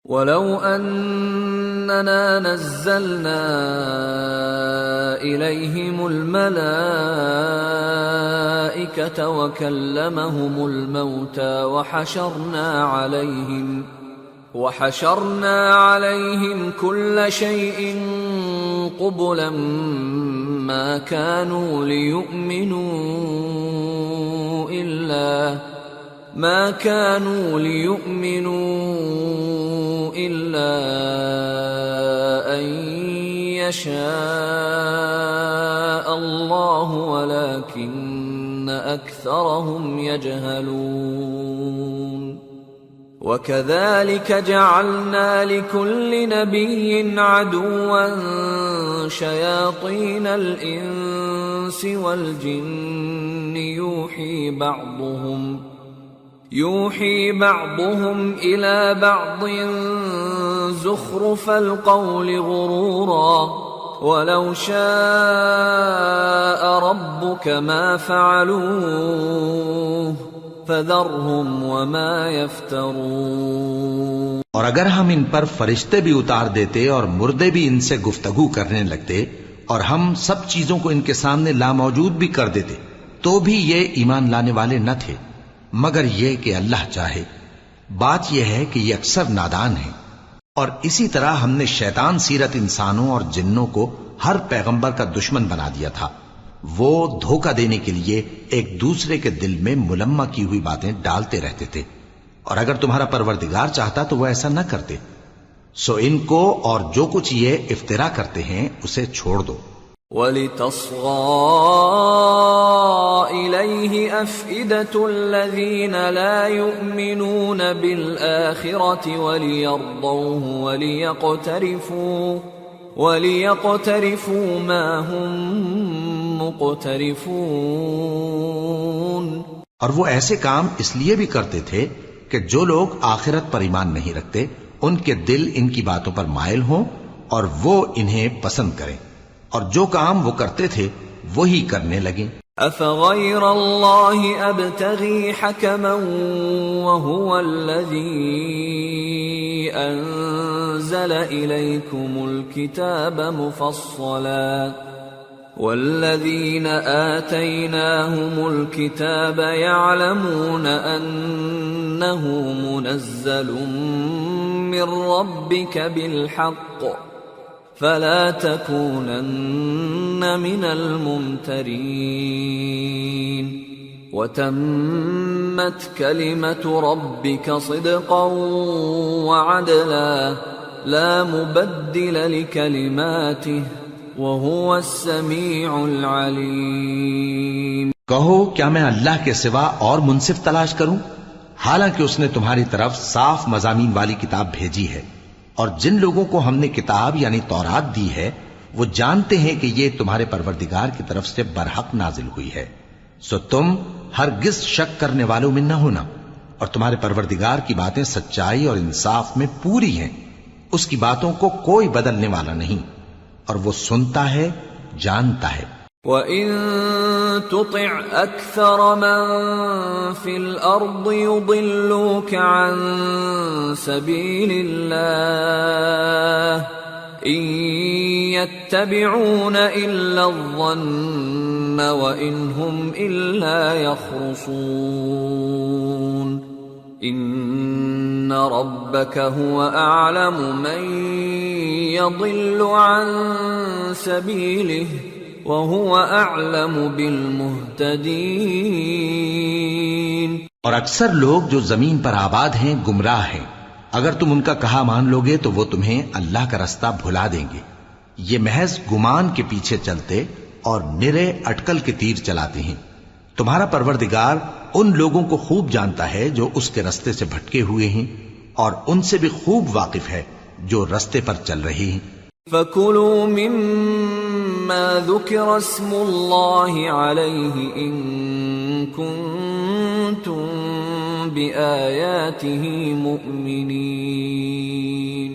وَلَوْ أَنَّنَا نَزَّلْنَا إِلَيْهِمُ الْمَلَائِكَةَ وَكَلَّمَهُمُ الْمَوْتَى وَحَشَرْنَا عَلَيْهِمْ كُلَّ شَيْءٍ قُبُلًا ما كانوا ليؤمنوا إلا أن يشاء الله ولكن أكثرهم يجهلون وكذلك جعلنا لكل نبي عدوا شياطين الإنس والجن يوحي بعضهم إلى بعض زخرف القول غرورا ولو شاء ربك ما فعلوه فذرهم وما يفترون۔ اور اگر ہم ان پر فرشتے بھی اتار دیتے اور مردے بھی ان سے گفتگو کرنے لگتے اور ہم سب چیزوں کو ان کے سامنے لاموجود بھی کر دیتے تو بھی یہ ایمان لانے والے نہ تھے مگر یہ کہ اللہ چاہے۔ بات یہ ہے کہ یہ اکثر نادان ہیں۔ اور اسی طرح ہم نے شیطان سیرت انسانوں اور جنوں کو ہر پیغمبر کا دشمن بنا دیا تھا۔ وہ دھوکہ دینے کے لیے ایک دوسرے کے دل میں ملمہ کی ہوئی باتیں ڈالتے رہتے تھے، اور اگر تمہارا پروردگار چاہتا تو وہ ایسا نہ کرتے۔ سو ان کو اور جو کچھ یہ افترا کرتے ہیں اسے چھوڑ دو۔ وَلِتَصْغَى إِلَيْهِ أَفْئِدَةُ الَّذِينَ لَا يُؤْمِنُونَ بِالْآخِرَةِ وَلِيَرْضَوْهُ وَلِيَقْتَرِفُوا مَا هُمْ مُقْتَرِفُونَ۔ اور وہ ایسے کام اس لیے بھی کرتے تھے کہ جو لوگ آخرت پر ایمان نہیں رکھتے ان کے دل ان کی باتوں پر مائل ہوں اور وہ انہیں پسند کریں، اور جو کام وہ کرتے تھے وہی کرنے لگیں۔ أَفَغَيْرَ اللَّهِ أَبْتَغِي حَكَمًا وَهُوَ الَّذِي أَنزَلَ إِلَيْكُمُ الْكِتَابَ مُفَصَّلًا وَالَّذِينَ آتَيْنَاهُمُ الْكِتَابَ يَعْلَمُونَ أَنَّهُ مُنَزَّلٌ مِّن رَّبِّكَ بِالْحَقِّ فَلَا تَكُونَنَّ مِنَ الْمُمْتَرِينَ وَتَمَّتْ كَلِمَةُ رَبِّكَ صِدْقًا وَعَدْلًا لَا مُبَدِّلَ لِكَلِمَاتِهِ وَهُوَ السَّمِيعُ الْعَلِيمُ۔ کہو کیا میں اللہ کے سوا اور منصف تلاش کروں، حالانکہ اس نے تمہاری طرف صاف مضامین والی کتاب بھیجی ہے، اور جن لوگوں کو ہم نے کتاب یعنی تورات دی ہے وہ جانتے ہیں کہ یہ تمہارے پروردگار کی طرف سے برحق نازل ہوئی ہے، سو تم ہرگز شک کرنے والوں میں نہ ہونا، اور تمہارے پروردگار کی باتیں سچائی اور انصاف میں پوری ہیں، اس کی باتوں کو کوئی بدلنے والا نہیں، اور وہ سنتا ہے جانتا ہے۔ وَإِن تُطِعْ أَكْثَرَ مَن فِي الْأَرْضِ يُضِلُّوكَ عَن سَبِيلِ اللَّهِ إِن يَتَّبِعُونَ إِلَّا الظَّنَّ وَإِنْ هُمْ إِلَّا يَخْرُصُونَ إِنَّ رَبَّكَ هُوَ أَعْلَمُ مَن يَضِلُّ عَن سَبِيلِهِ وَهُوَ أَعْلَمُ بِالْمُهْتَدِينَ۔ اور اکثر لوگ جو زمین پر آباد ہیں گمراہ ہیں، اگر تم ان کا کہا مان لوگے تو وہ تمہیں اللہ کا رستہ بھلا دیں گے۔ یہ محض گمان کے پیچھے چلتے اور نرے اٹکل کے تیر چلاتے ہیں۔ تمہارا پروردگار ان لوگوں کو خوب جانتا ہے جو اس کے رستے سے بھٹکے ہوئے ہیں، اور ان سے بھی خوب واقف ہے جو رستے پر چل رہے ہیں۔ فَكُلُوا مِمَّا ذُكِرَ اسْمُ اللَّهِ عَلَيْهِ إِن كُنتُم بِآيَاتِهِ مُؤْمِنِينَ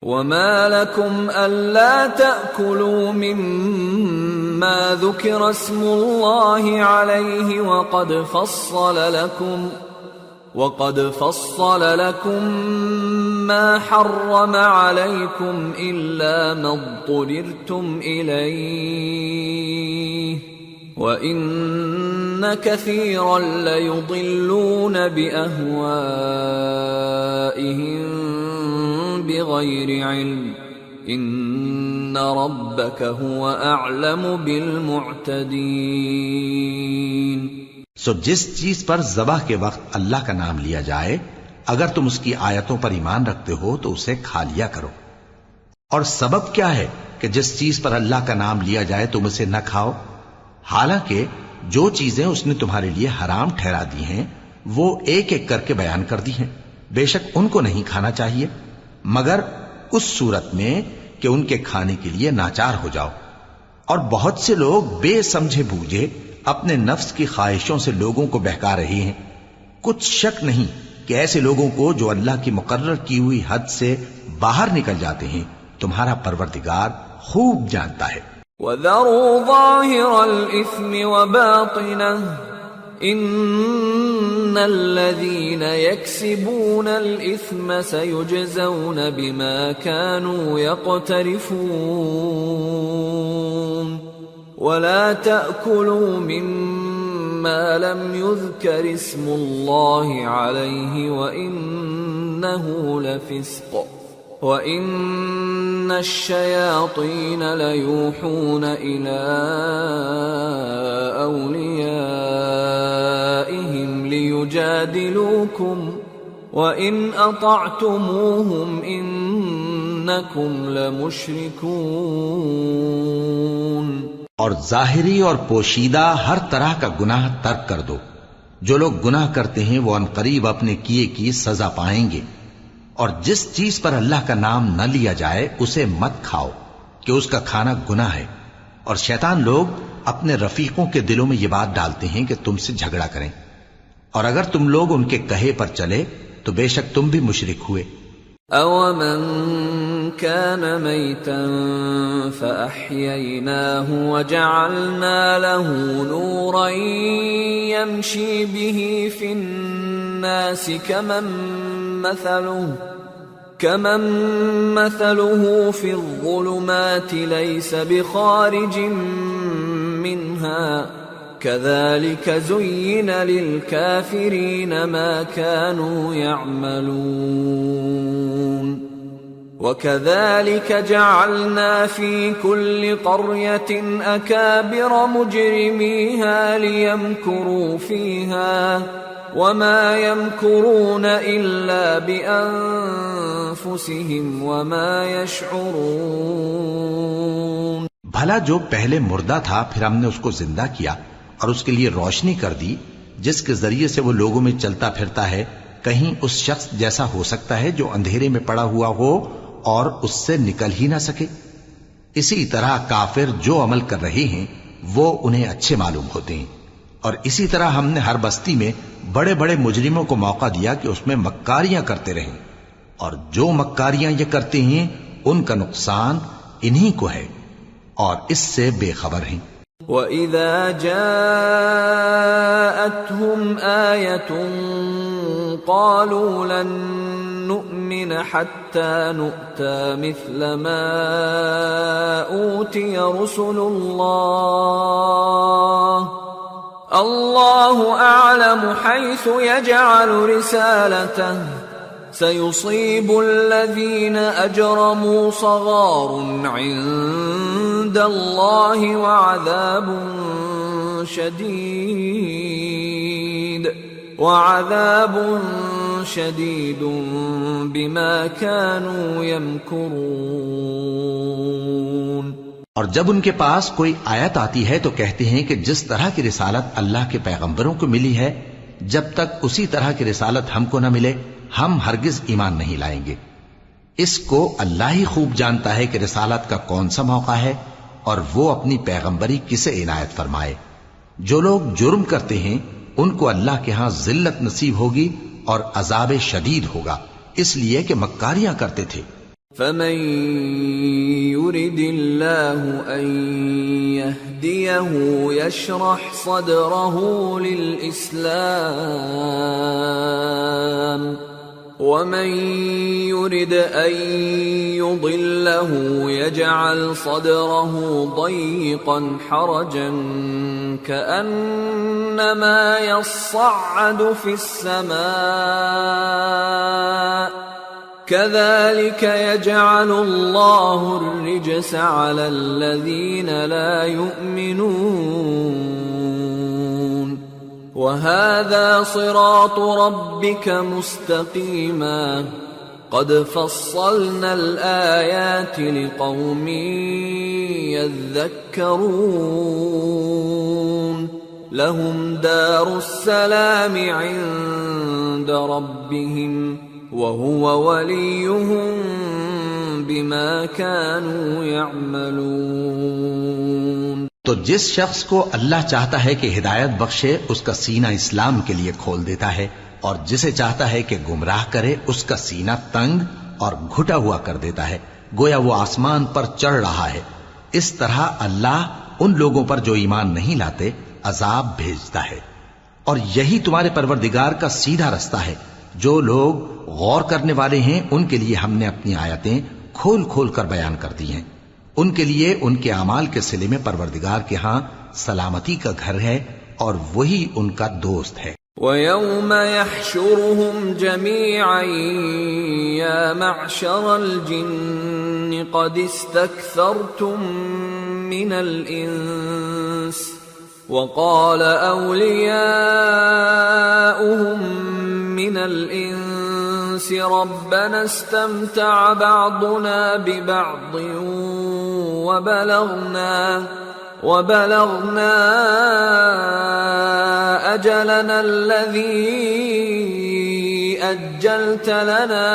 وَمَا لَكُمْ أَلَّا تَأْكُلُوا مِمَّا ذُكِرَ اسْمُ اللَّهِ عَلَيْهِ وَقَدْ فَصَّلَ لَكُم مَّا حَرَّمَ عَلَيْكُمْ إِلَّا مَا اضْطُرِرْتُمْ إِلَيْهِ وَإِنَّ كَثِيرًا لَّيُضِلُّونَ بِأَهْوَائِهِم بِغَيْرِ عِلْمٍ إِنَّ رَبَّكَ هُوَ أَعْلَمُ بِالْمُعْتَدِينَ۔ سو جس چیز پر ذبح کے وقت اللہ کا نام لیا جائے اگر تم اس کی آیتوں پر ایمان رکھتے ہو تو اسے کھا لیا کرو۔ اور سبب کیا ہے کہ جس چیز پر اللہ کا نام لیا جائے تم اسے نہ کھاؤ؟ حالانکہ جو چیزیں اس نے تمہارے لیے حرام ٹھہرا دی ہیں وہ ایک ایک کر کے بیان کر دی ہیں، بے شک ان کو نہیں کھانا چاہیے مگر اس صورت میں کہ ان کے کھانے کے لیے ناچار ہو جاؤ۔ اور بہت سے لوگ بے سمجھے بوجھے اپنے نفس کی خواہشوں سے لوگوں کو بہکا رہے ہیں۔ کچھ شک نہیں کہ ایسے لوگوں کو جو اللہ کی مقرر کی ہوئی حد سے باہر نکل جاتے ہیں تمہارا پروردگار خوب جانتا ہے۔ وَذَرُوا ظَاهِرَ الْإِثْمِ وَبَاطِنَهُ إِنَّ الَّذِينَ يَكْسِبُونَ الْإِثْمَ سَيُجْزَوْنَ بِمَا كَانُوا يَقْتَرِفُونَ وَلَا تَأْكُلُوا مِمَّا لَمْ يُذْكَرِ اسْمُ اللَّهِ عَلَيْهِ وَإِنَّهُ لَفِسْقٌ وَإِنَّ الشَّيَاطِينَ لَيُوحُونَ إِلَىٰ أَوْلِيَائِهِمْ لِيُجَادِلُوكُمْ وَإِنْ أَطَعْتُمُوهُمْ إِنَّكُمْ لَمُشْرِكُونَ۔ اور ظاہری اور پوشیدہ ہر طرح کا گناہ ترک کر دو۔ جو لوگ گناہ کرتے ہیں وہ عنقریب اپنے کیے کی سزا پائیں گے۔ اور جس چیز پر اللہ کا نام نہ لیا جائے اسے مت کھاؤ کہ اس کا کھانا گناہ ہے۔ اور شیطان لوگ اپنے رفیقوں کے دلوں میں یہ بات ڈالتے ہیں کہ تم سے جھگڑا کریں، اور اگر تم لوگ ان کے کہے پر چلے تو بے شک تم بھی مشرک ہوئے۔ أَوَمَنْ كَانَ مَيْتًا فَأَحْيَيْنَاهُ وَجَعَلْنَا لَهُ نُورًا يَمْشِي بِهِ فِي النَّاسِ كَمَنْ مَثَلُهُ فِي الظُّلُمَاتِ لَيْسَ بِخَارِجٍ مِّنْهَا كَذَلِكَ زُيِّنَ لِلْكَافِرِينَ مَا كَانُوا يَعْمَلُونَ وَكَذَلِكَ جَعَلْنَا فِي كُلِّ قَرْيَةٍ أَكَابِرَ مُجْرِمِيهَا لِيَمْكُرُوا فِيهَا وَمَا يَمْكُرُونَ إِلَّا بِأَنفُسِهِمْ وَمَا يَشْعُرُونَ۔ بھلا جو پہلے مردہ تھا پھر ہم نے اس کو زندہ کیا اور اس کے لیے روشنی کر دی جس کے ذریعے سے وہ لوگوں میں چلتا پھرتا ہے، کہیں اس شخص جیسا ہو سکتا ہے جو اندھیرے میں پڑا ہوا ہو اور اس سے نکل ہی نہ سکے؟ اسی طرح کافر جو عمل کر رہے ہیں وہ انہیں اچھے معلوم ہوتے ہیں۔ اور اسی طرح ہم نے ہر بستی میں بڑے بڑے مجرموں کو موقع دیا کہ اس میں مکاریاں کرتے رہیں، اور جو مکاریاں یہ کرتے ہیں ان کا نقصان انہی کو ہے اور اس سے بے خبر ہیں۔ وَإِذَا جَاءَتْهُمْ آيَةٌ قَالُوا لَن نُّؤْمِنَ حَتَّى نُؤْتَىٰ مِثْلَ مَا أُوتِيَ رُسُلُ اللَّهُ أَعْلَمُ حَيْثُ يَجْعَلُ رِسَالَتَهُ سَيُصِيبُ الَّذِينَ أَجْرَمُوا صَغَارٌ عِندَ اللَّهِ وَعَذَابٌ شَدِيدٌ بِمَا كَانُوا يَمْكُرُونَ۔ اور جب ان کے پاس کوئی آیت آتی ہے تو کہتے ہیں کہ جس طرح کی رسالت اللہ کے پیغمبروں کو ملی ہے جب تک اسی طرح کی رسالت ہم کو نہ ملے ہم ہرگز ایمان نہیں لائیں گے۔ اس کو اللہ ہی خوب جانتا ہے کہ رسالت کا کون سا موقع ہے اور وہ اپنی پیغمبری کسے عنایت فرمائے۔ جو لوگ جرم کرتے ہیں ان کو اللہ کے ہاں ذلت نصیب ہوگی اور عذاب شدید ہوگا، اس لیے کہ مکاریاں کرتے تھے۔ فمن يرد الله أن يهديه يشرح صدره للإسلام ومن يرد أن يضله يجعل صدره ضيقا حرجا كأنما يصعد في السماء كذلك يجعل الله الرجس على الذين لا يؤمنون وهذا صراط ربك مستقيما قد فصلنا الآيات لقوم يذكرون لهم دار السلام عند ربهم وهو وليهم بما كانوا يعملون۔ تو جس شخص کو اللہ چاہتا ہے کہ ہدایت بخشے اس کا سینہ اسلام کے لیے کھول دیتا ہے، اور جسے چاہتا ہے کہ گمراہ کرے اس کا سینہ تنگ اور گھٹا ہوا کر دیتا ہے، گویا وہ آسمان پر چڑھ رہا ہے۔ اس طرح اللہ ان لوگوں پر جو ایمان نہیں لاتے عذاب بھیجتا ہے، اور یہی تمہارے پروردگار کا سیدھا رستہ ہے۔ جو لوگ غور کرنے والے ہیں ان کے لیے ہم نے اپنی آیتیں کھول کھول کر بیان کر دی ہیں، ان کے لیے ان کے اعمال کے صلے میں پروردگار کے ہاں سلامتی کا گھر ہے اور وہی ان کا دوست ہے۔ وَيَوْمَ يَحْشُرُهُمْ جَمِيعًا يَا مَعْشَرَ الْجِنِّ قَدِ اسْتَكْثَرْتُمْ مِنَ الْإِنسِ وَقَالَ أَوْلِيَاؤُهُمْ مِنَ الْإِنسِ رَبَّنَا اسْتَمْتَعَ بَعْضُنَا بِبَعْضٍ وَبَلَغْنَا أَجَلَنَا الَّذِي أَجَّلْتَ لَنَا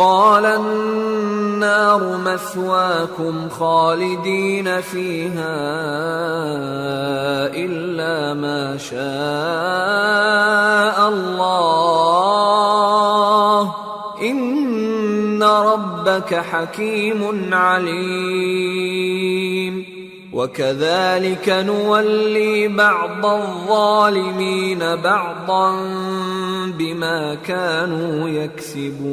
قَالَ النَّارُ مَثْوَاكُمْ خَالِدِينَ فِيهَا إِلَّا مَا شَاءَ اللَّهُ إِنَّ رَبَّكَ حَكِيمٌ عَلِيمٌ وَكَذَلِكَ نُوَلِّي بَعْضَ الظَّالِمِينَ بَعْضًا بِمَا كَانُوا يَكْسِبُونَ۔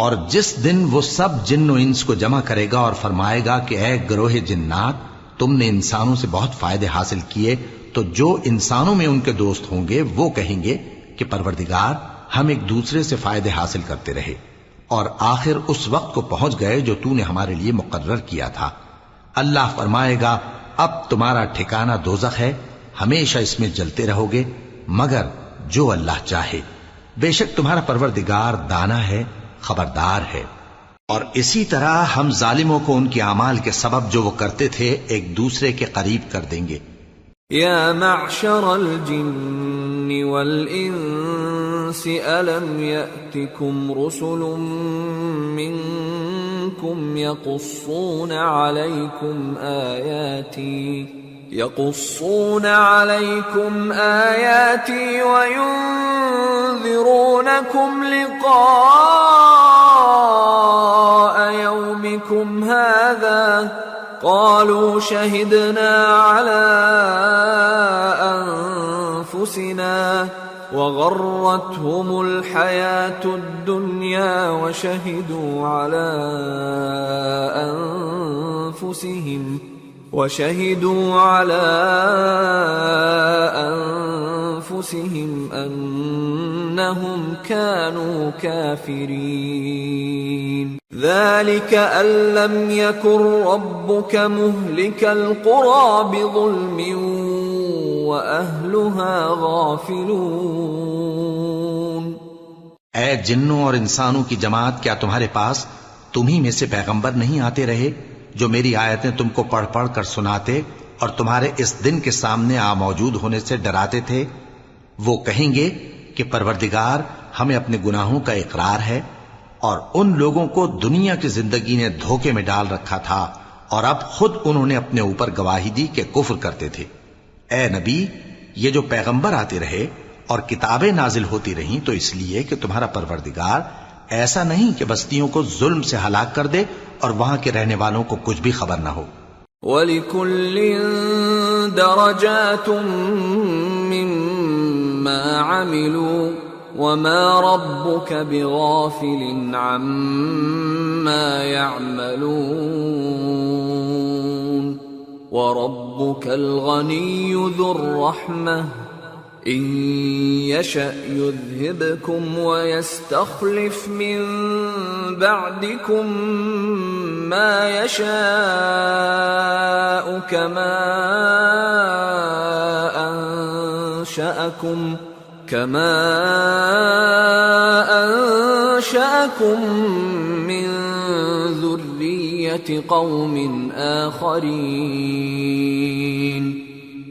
اور جس دن وہ سب جن و انس کو جمع کرے گا اور فرمائے گا کہ اے گروہ جنات، تم نے انسانوں سے بہت فائدے حاصل کیے، تو جو انسانوں میں ان کے دوست ہوں گے وہ کہیں گے کہ پروردگار ہم ایک دوسرے سے فائدے حاصل کرتے رہے، اور آخر اس وقت کو پہنچ گئے جو تو نے ہمارے لیے مقرر کیا تھا۔ اللہ فرمائے گا اب تمہارا ٹھکانہ دوزخ ہے، ہمیشہ اس میں جلتے رہو گے مگر جو اللہ چاہے، بے شک تمہارا پروردگار دانا ہے، خبردار ہے۔ اور اسی طرح ہم ظالموں کو ان کے اعمال کے سبب جو وہ کرتے تھے ایک دوسرے کے قریب کر دیں گے۔ یا معشر الجن والانس الم یأتکم رسل منکم یقصون علیکم آیاتی وینذرونکم لقاء یومکم هذا قالوا شهدنا على أنفسنا وغرتهم الحياة الدنيا وشهدوا على أنفسهم أنهم كانوا كافرين ذلك أن لم يكن ربك مهلك القرى بظلم وأهلها غافلون۔ اے جنوں اور انسانوں کی جماعت، کیا تمہارے پاس تمہیں میں سے پیغمبر نہیں آتے رہے جو میری آیتیں تم کو پڑھ پڑھ کر سناتے اور تمہارے اس دن کے سامنے موجود ہونے سے ڈراتے تھے؟ وہ کہیں گے کہ پروردگار ہمیں اپنے گناہوں کا اقرار ہے، اور ان لوگوں کو دنیا کی زندگی نے دھوکے میں ڈال رکھا تھا اور اب خود انہوں نے اپنے اوپر گواہی دی کہ کفر کرتے تھے۔ اے نبی، یہ جو پیغمبر آتے رہے اور کتابیں نازل ہوتی رہیں تو اس لیے کہ تمہارا پروردگار ایسا نہیں کہ بستیوں کو ظلم سے ہلاک کر دے اور وہاں کے رہنے والوں کو کچھ بھی خبر نہ ہو۔ وَلِكُلٍّ دَرَجَاتٌ مِّمَّا عَمِلُوا وَمَا رَبُّكَ بِغَافِلٍ عَمَّا يَعْمَلُونَ وَرَبُّكَ الْغَنِيُّ ذُو الرَّحْمَةِ إِن يَشَأْ يُذْهِبْكُمْ وَيَسْتَخْلِفْ مِن بَعْدِكُم مَّا يَشَاءُ كَمَا أَنشَأَكُم مِّن ذُرِّيَّةِ قَوْمٍ آخَرِينَ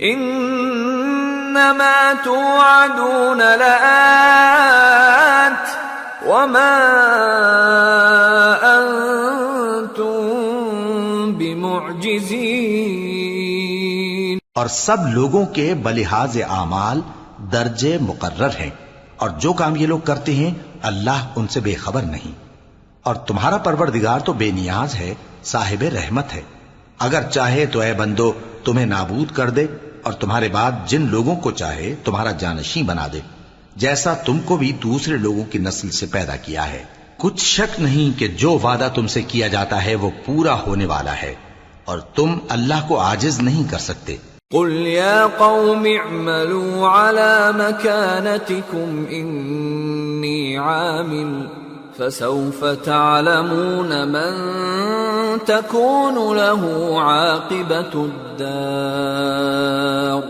إِنَّمَا تُوعَدُونَ لَآتٍ وَمَا أَنتُم بِمُعْجِزِينَ۔ اور سب لوگوں کے بلحاظ اعمال درجے مقرر ہیں، اور جو کام یہ لوگ کرتے ہیں اللہ ان سے بے خبر نہیں۔ اور تمہارا پروردگار تو بے نیاز ہے، صاحب رحمت ہے۔ اگر چاہے تو اے بندو تمہیں نابود کر دے، اور تمہارے بعد جن لوگوں کو چاہے تمہارا جانشین بنا دے، جیسا تم کو بھی دوسرے لوگوں کی نسل سے پیدا کیا ہے۔ کچھ شک نہیں کہ جو وعدہ تم سے کیا جاتا ہے وہ پورا ہونے والا ہے، اور تم اللہ کو عاجز نہیں کر سکتے۔ قل يا قوم اعملوا على مكانتكم إني عامل فسوف تعلمون من تكون له عاقبة الدار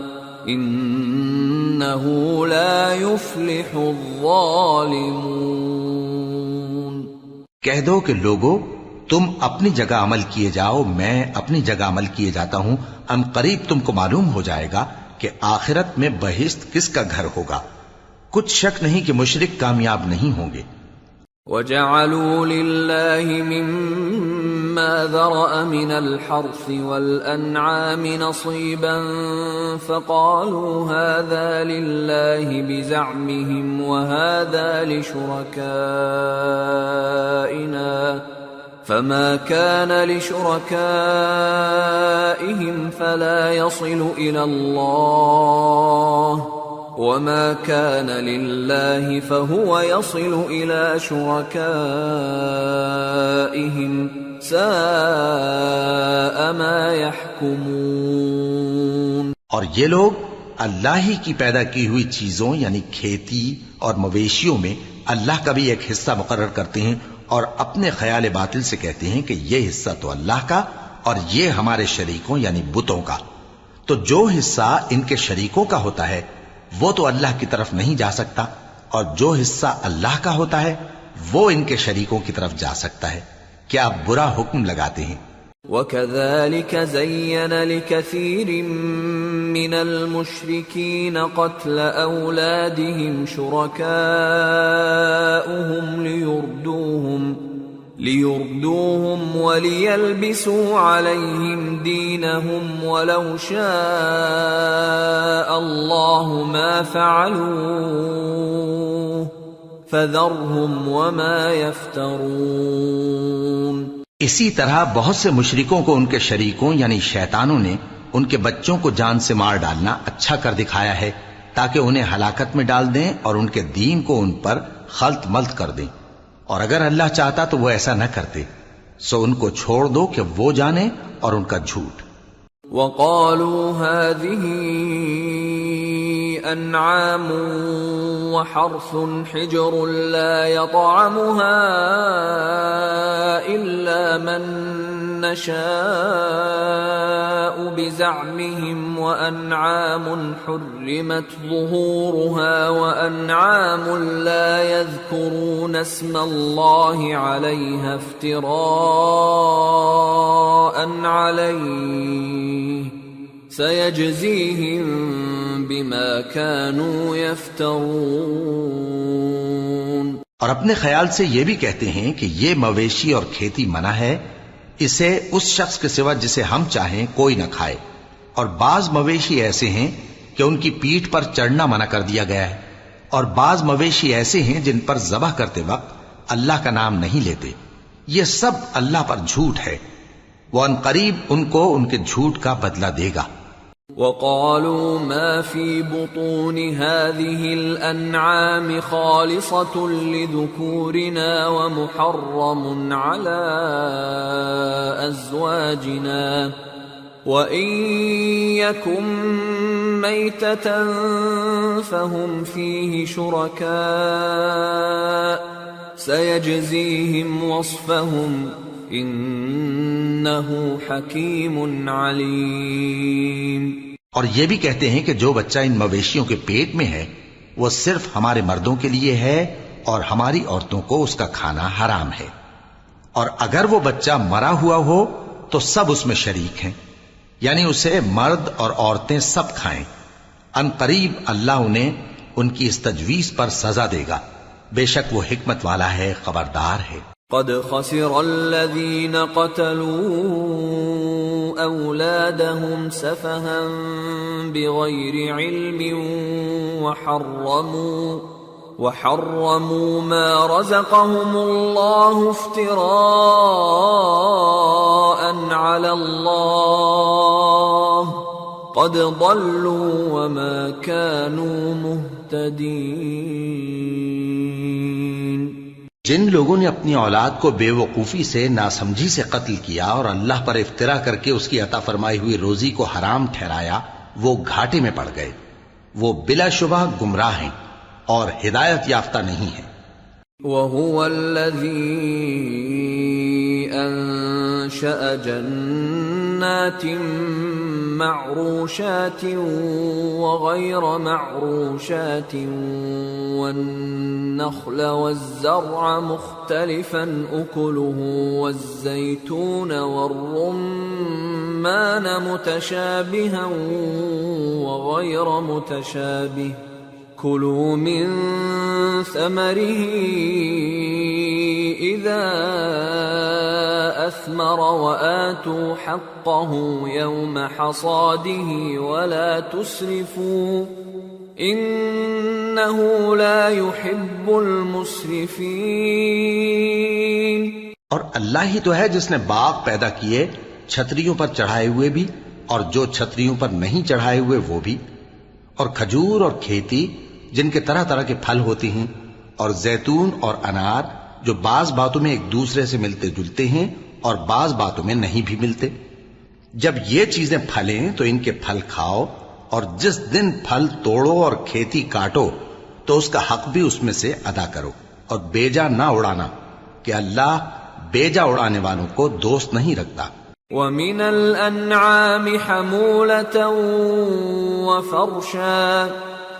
إنه لا يفلح الظالمون۔ کہہ دو کہ لوگو تم اپنی جگہ عمل کیے جاؤ، میں اپنی جگہ عمل کیے جاتا ہوں، ان قریب تم کو معلوم ہو جائے گا کہ آخرت میں بہشت کس کا گھر ہوگا۔ کچھ شک نہیں کہ مشرک کامیاب نہیں ہوں گے۔ وَجَعَلُوا لِلَّهِ مِمَّا ذَرَأَ مِنَ الْحَرْثِ وَالْأَنْعَامِ نَصِيبًا فَقَالُوا هَذَا لِلَّهِ بِزَعْمِهِمْ وَهَذَا لِشُرَكَائِنَا فَمَا كَانَ لِشُرَكَائِهِمْ فَلَا يَصِلُ إِلَى اللَّهِ وَمَا كَانَ لِلَّهِ فَهُوَ يَصِلُ إِلَى شُرَكَائِهِمْ سَاءَ مَا يَحْكُمُونَ۔ اور یہ لوگ اللہ ہی کی پیدا کی ہوئی چیزوں یعنی کھیتی اور مویشیوں میں اللہ کا بھی ایک حصہ مقرر کرتے ہیں، اور اپنے خیال باطل سے کہتے ہیں کہ یہ حصہ تو اللہ کا اور یہ ہمارے شریکوں یعنی بتوں کا۔ تو جو حصہ ان کے شریکوں کا ہوتا ہے وہ تو اللہ کی طرف نہیں جا سکتا، اور جو حصہ اللہ کا ہوتا ہے وہ ان کے شریکوں کی طرف جا سکتا ہے۔ کیا برا حکم لگاتے ہیں۔ وَكَذَلِكَ زَيَّنَ لِكَثِيرٍ مِّنَ الْمُشْرِكِينَ قَتْلَ أَوْلَادِهِمْ شُرَكَاؤُهُمْ لِيُرْدُوهُمْ وَلِيَلْبِسُوا عَلَيْهِمْ دِينَهُمْ وَلَوْ شَاءَ اللَّهُ مَا فَعَلُوهُ فَذَرْهُمْ وَمَا يَفْتَرُونَ۔ اسی طرح بہت سے مشرکوں کو ان کے شریکوں یعنی شیطانوں نے ان کے بچوں کو جان سے مار ڈالنا اچھا کر دکھایا ہے، تاکہ انہیں ہلاکت میں ڈال دیں اور ان کے دین کو ان پر خلط ملط کر دیں، اور اگر اللہ چاہتا تو وہ ایسا نہ کرتے۔ سو ان کو چھوڑ دو کہ وہ جانے اور ان کا جھوٹ۔ وَقَالُوا هَذِهِ أَنْعَامٌ وَحَرْثٌ حِجْرٌ لَا يَطْعَمُهَا إِلَّا مَن نَّشَاءُ بِزَعْمِهِمْ وَأَنْعَامٌ حُرِّمَتْ ظُهُورُهَا وَأَنْعَامٌ لَا يَذْكُرُونَ اسْمَ اللَّهِ عَلَيْهَا افْتِرَاءً عَلَيْهِ سَيَجْزِيهِمْ بِمَا كَانُوا يَفْتَرُونَ۔ اور اپنے خیال سے یہ بھی کہتے ہیں کہ یہ مویشی اور کھیتی منع ہے، اسے اس شخص کے سوا جسے ہم چاہیں کوئی نہ کھائے، اور بعض مویشی ایسے ہیں کہ ان کی پیٹھ پر چڑھنا منع کر دیا گیا ہے، اور بعض مویشی ایسے ہیں جن پر ذبح کرتے وقت اللہ کا نام نہیں لیتے، یہ سب اللہ پر جھوٹ ہے، وہ ان قریب ان کو ان کے جھوٹ کا بدلہ دے گا۔ وقالوا ما في بطون هذه الأنعام خالصة لذكورنا ومحرم على أزواجنا وإن يكن ميتة فهم فيه شركاء سيجزيهم وصفهم انہ حکیم علیم۔ اور یہ بھی کہتے ہیں کہ جو بچہ ان مویشیوں کے پیٹ میں ہے وہ صرف ہمارے مردوں کے لیے ہے اور ہماری عورتوں کو اس کا کھانا حرام ہے، اور اگر وہ بچہ مرا ہوا ہو تو سب اس میں شریک ہیں، یعنی اسے مرد اور عورتیں سب کھائیں۔ ان قریب اللہ انہیں ان کی اس تجویز پر سزا دے گا، بے شک وہ حکمت والا ہے، خبردار ہے۔ قد خسر الذين قتلوا أولادهم سفها بغير علم وحرموا ما رزقهم الله افتراء على الله قد ضلوا وما كانوا مهتدين۔ جن لوگوں نے اپنی اولاد کو بے وقوفی سے، ناسمجھی سے قتل کیا اور اللہ پر افترا کر کے اس کی عطا فرمائی ہوئی روزی کو حرام ٹھہرایا، وہ گھاٹے میں پڑ گئے، وہ بلا شبہ گمراہ ہیں اور ہدایت یافتہ نہیں ہیں۔ وَهُوَ الَّذِي أَنشَأَ جَنَّاتٍ مَّعْرُوشَاتٍ وَغَيْرَ مَعْرُوشَاتٍ وَالنَّخْلَ وَالزَّرْعَ مُخْتَلِفًا أُكُلُهُ وَالزَّيْتُونَ وَالرُّمَّانَ مُتَشَابِهًا وَغَيْرَ مُتَشَابِهٍ كُلُوا مِن ثَمَرِهِ إِذَا أَثْمَرَ وَآتُوا حَقَّهُ يَوْمَ حَصَادِهِ وَلَا تُسْرِفُوا إِنَّهُ لَا يُحِبُّ الْمُسْرِفِينَ۔ اور اللہ ہی تو ہے جس نے باغ پیدا کیے، چھتریوں پر چڑھائے ہوئے بھی اور جو چھتریوں پر نہیں چڑھائے ہوئے وہ بھی، اور کھجور اور کھیتی جن کے طرح طرح کے پھل ہوتے ہیں، اور زیتون اور انار جو بعض باتوں میں ایک دوسرے سے ملتے جلتے ہیں اور بعض باتوں میں نہیں بھی ملتے۔ جب یہ چیزیں پھلیں تو ان کے پھل کھاؤ، اور جس دن پھل توڑو اور کھیتی کاٹو تو اس کا حق بھی اس میں سے ادا کرو، اور بیجا نہ اڑانا کہ اللہ بیجا اڑانے والوں کو دوست نہیں رکھتا۔ وَمِنَ الْأَنْعَامِ حَمُولَةً وَفَرْشًا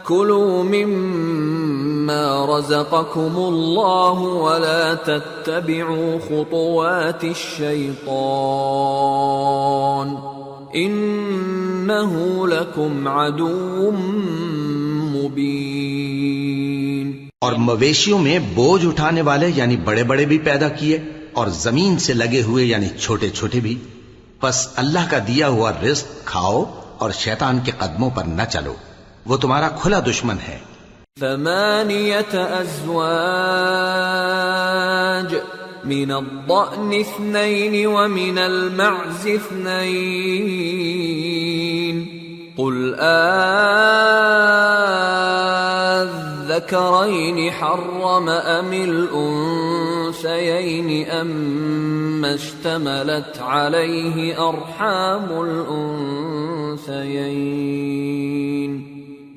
كُلُوا مِمَّا رَزَقَكُمُ اللَّهُ وَلَا تَتَّبِعُوا خُطُوَاتِ الشَّيْطَانِ إِنَّهُ لَكُمْ عَدُوٌّ مُبِينٌ۔ اور مویشیوں میں بوجھ اٹھانے والے یعنی بڑے بڑے بھی پیدا کیے، اور زمین سے لگے ہوئے یعنی چھوٹے چھوٹے بھی، پس اللہ کا دیا ہوا رزق کھاؤ اور شیطان کے قدموں پر نہ چلو، وہ تمہارا کھلا دشمن ہے۔ 8 أزواج من الضأن 2 ومن المعز 2 قل الذكرين حرم أم الأنثيين أم اشتملت عليه أرحام الأنثيين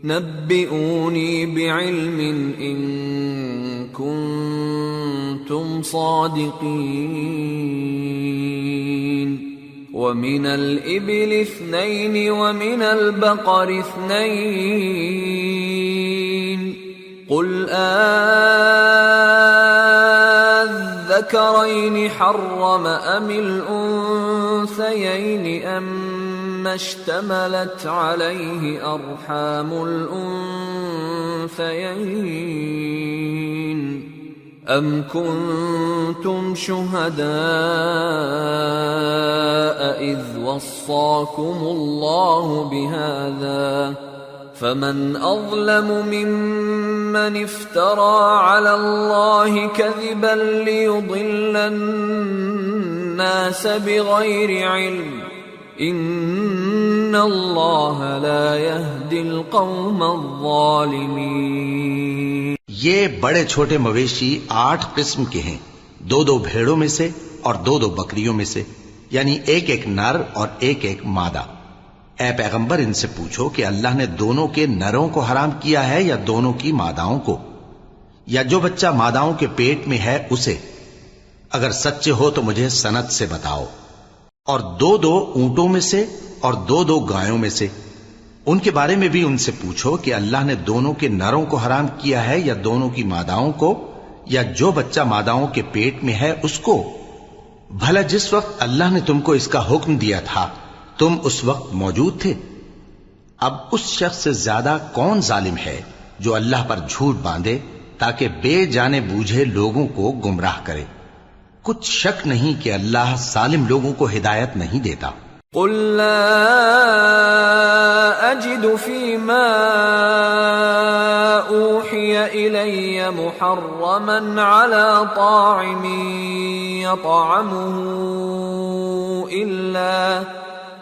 نبئوني بعلم إن كنتم صادقين ومن الإبل 2 ومن البقر 2 قل الذكرين حرم أم الأنثيين أم اشتملت عليه أرحام الأنثيين أم كنتم شهداء إذ وصاكم الله بهذا فمن أظلم ممن افترى على الله كذبا ليضل الناس بغير علم إن الله لا يهدي القوم الظالمين۔ یہ بڑے چھوٹے مویشی 8 قسم کے ہیں، 2 بھیڑوں میں سے اور 2 بکریوں میں سے، یعنی ایک نر اور ایک مادہ۔ اے پیغمبر ان سے پوچھو کہ اللہ نے دونوں کے نروں کو حرام کیا ہے یا دونوں کی ماداؤں کو، یا جو بچہ ماداؤں کے پیٹ میں ہے اسے؟ اگر سچے ہو تو مجھے سند سے بتاؤ۔ اور 2 اونٹوں میں سے اور 2 گایوں میں سے، ان کے بارے میں بھی ان سے پوچھو کہ اللہ نے دونوں کے نروں کو حرام کیا ہے یا دونوں کی ماداؤں کو، یا جو بچہ ماداؤں کے پیٹ میں ہے اس کو؟ بھلا جس وقت اللہ نے تم کو اس کا حکم دیا تھا تم اس وقت موجود تھے؟ اب اس شخص سے زیادہ کون ظالم ہے جو اللہ پر جھوٹ باندھے تاکہ بے جانے بوجھے لوگوں کو گمراہ کرے؟ کچھ شک نہیں کہ اللہ ظالم لوگوں کو ہدایت نہیں دیتا۔ قل لا أجد فيما أوحي إلي محرما على طاعم يطعمه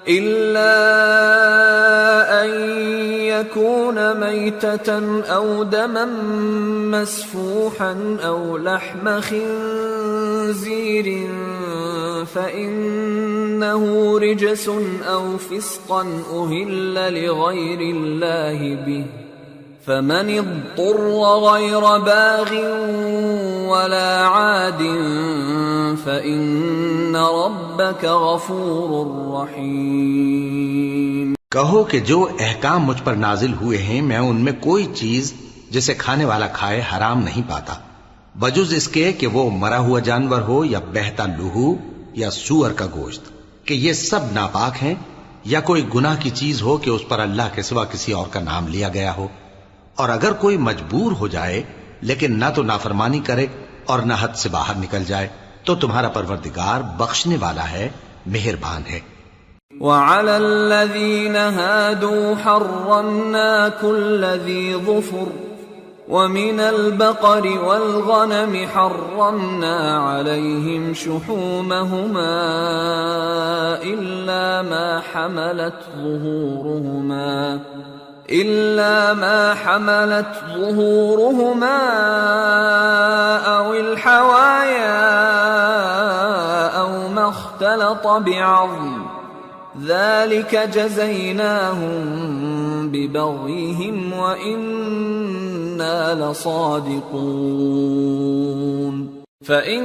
إلا أن يكون ميتة أو دما مسفوحا أو لحم خنزير فإنه رجس أو فسقا أهل لغير الله به فمن اضطر غير باغ ولا عاد فإن ربك غفور رحيم۔ کہو کہ جو احکام مجھ پر نازل ہوئے ہیں میں ان میں کوئی چیز جسے کھانے والا کھائے حرام نہیں پاتا، بجز اس کے کہ وہ مرا ہوا جانور ہو یا بہتا لہو یا سور کا گوشت، کہ یہ سب ناپاک ہیں، یا کوئی گناہ کی چیز ہو کہ اس پر اللہ کے سوا کسی اور کا نام لیا گیا ہو۔ اور اگر کوئی مجبور ہو جائے لیکن نہ تو نافرمانی کرے اور نہ حد سے باہر نکل جائے تو تمہارا پروردگار بخشنے والا ہے، مہربان ہے۔ وعلى الذين هادوا حرمنا كل ذي ظفر ومن البقر والغنم حرمنا عليهم شحومهما إلا ما حملت ظهورهما أو الحوايا أو ما اختلط بعظم ذلك جزيناهم ببغيهم وإنا لصادقون فإن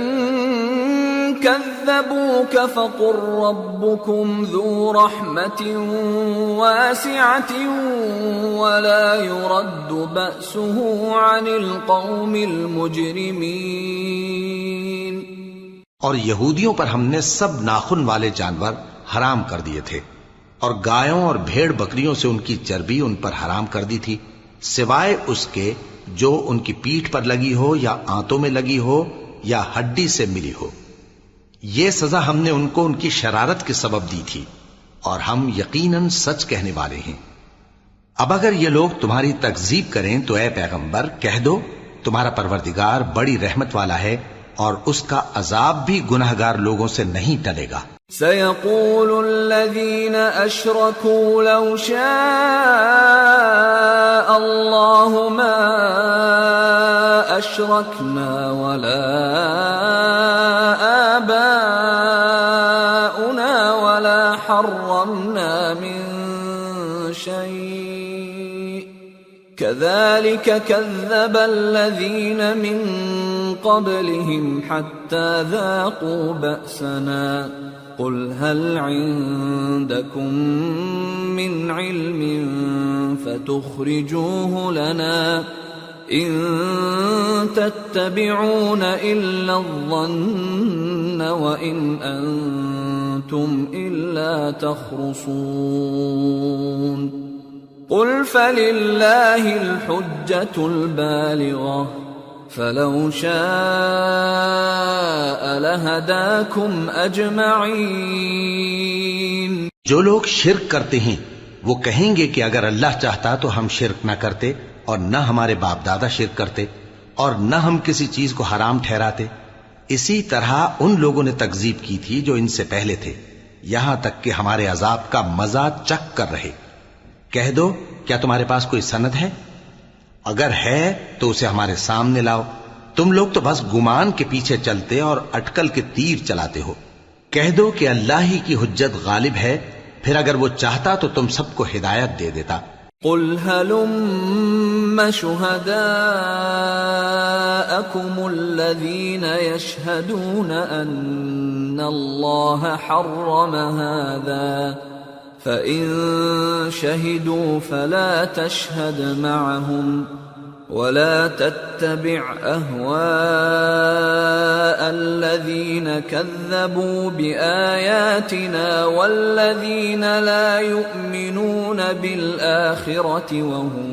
كذبوك فقل ربكم ذو رحمة واسعة ولا يرد بأسه عن القوم المجرمين۔ اور یہودیوں پر ہم نے سب ناخن والے جانور حرام کر دیے تھے، اور گایوں اور بھیڑ بکریوں سے ان کی چربی ان پر حرام کر دی تھی، سوائے اس کے جو ان کی پیٹھ پر لگی ہو یا آنتوں میں لگی ہو یا ہڈی سے ملی ہو۔ یہ سزا ہم نے ان کو ان کی شرارت کے سبب دی تھی، اور ہم یقیناً سچ کہنے والے ہیں۔ اب اگر یہ لوگ تمہاری تکذیب کریں تو اے پیغمبر کہہ دو تمہارا پروردگار بڑی رحمت والا ہے اور اس کا عذاب بھی گناہگار لوگوں سے نہیں ٹلے گا۔ سيقول الذين أشركوا لو شاء الله ما أشركنا ولا آباؤنا ولا حرمنا من شيء كذلك كذب الذين من قبلهم حتى ذاقوا بأسنا قل هل عندكم من علم فتخرجوه لنا إن تتبعون إلا الظن وإن أنتم إلا تخرصون قل فلله الحجة البالغة فلو شاء لهداكم اجمعین۔ جو لوگ شرک کرتے ہیں وہ کہیں گے کہ اگر اللہ چاہتا تو ہم شرک نہ کرتے اور نہ ہمارے باپ دادا شرک کرتے اور نہ ہم کسی چیز کو حرام ٹھہراتے. اسی طرح ان لوگوں نے تکذیب کی تھی جو ان سے پہلے تھے، یہاں تک کہ ہمارے عذاب کا مزہ چکھ کر رہے. کہہ دو کیا تمہارے پاس کوئی سند ہے؟ اگر ہے تو اسے ہمارے سامنے لاؤ. تم لوگ تو بس گمان کے پیچھے چلتے اور اٹکل کے تیر چلاتے ہو. کہہ دو کہ اللہ ہی کی حجت غالب ہے، پھر اگر وہ چاہتا تو تم سب کو ہدایت دے دیتا. قل هلم شهداءكم الذين يشهدون أن الله حرم هذا فإن شهدوا فلا تشهد معهم ولا تتبع أهواء الذين كذبوا بآياتنا والذين لا يؤمنون بالآخرة وهم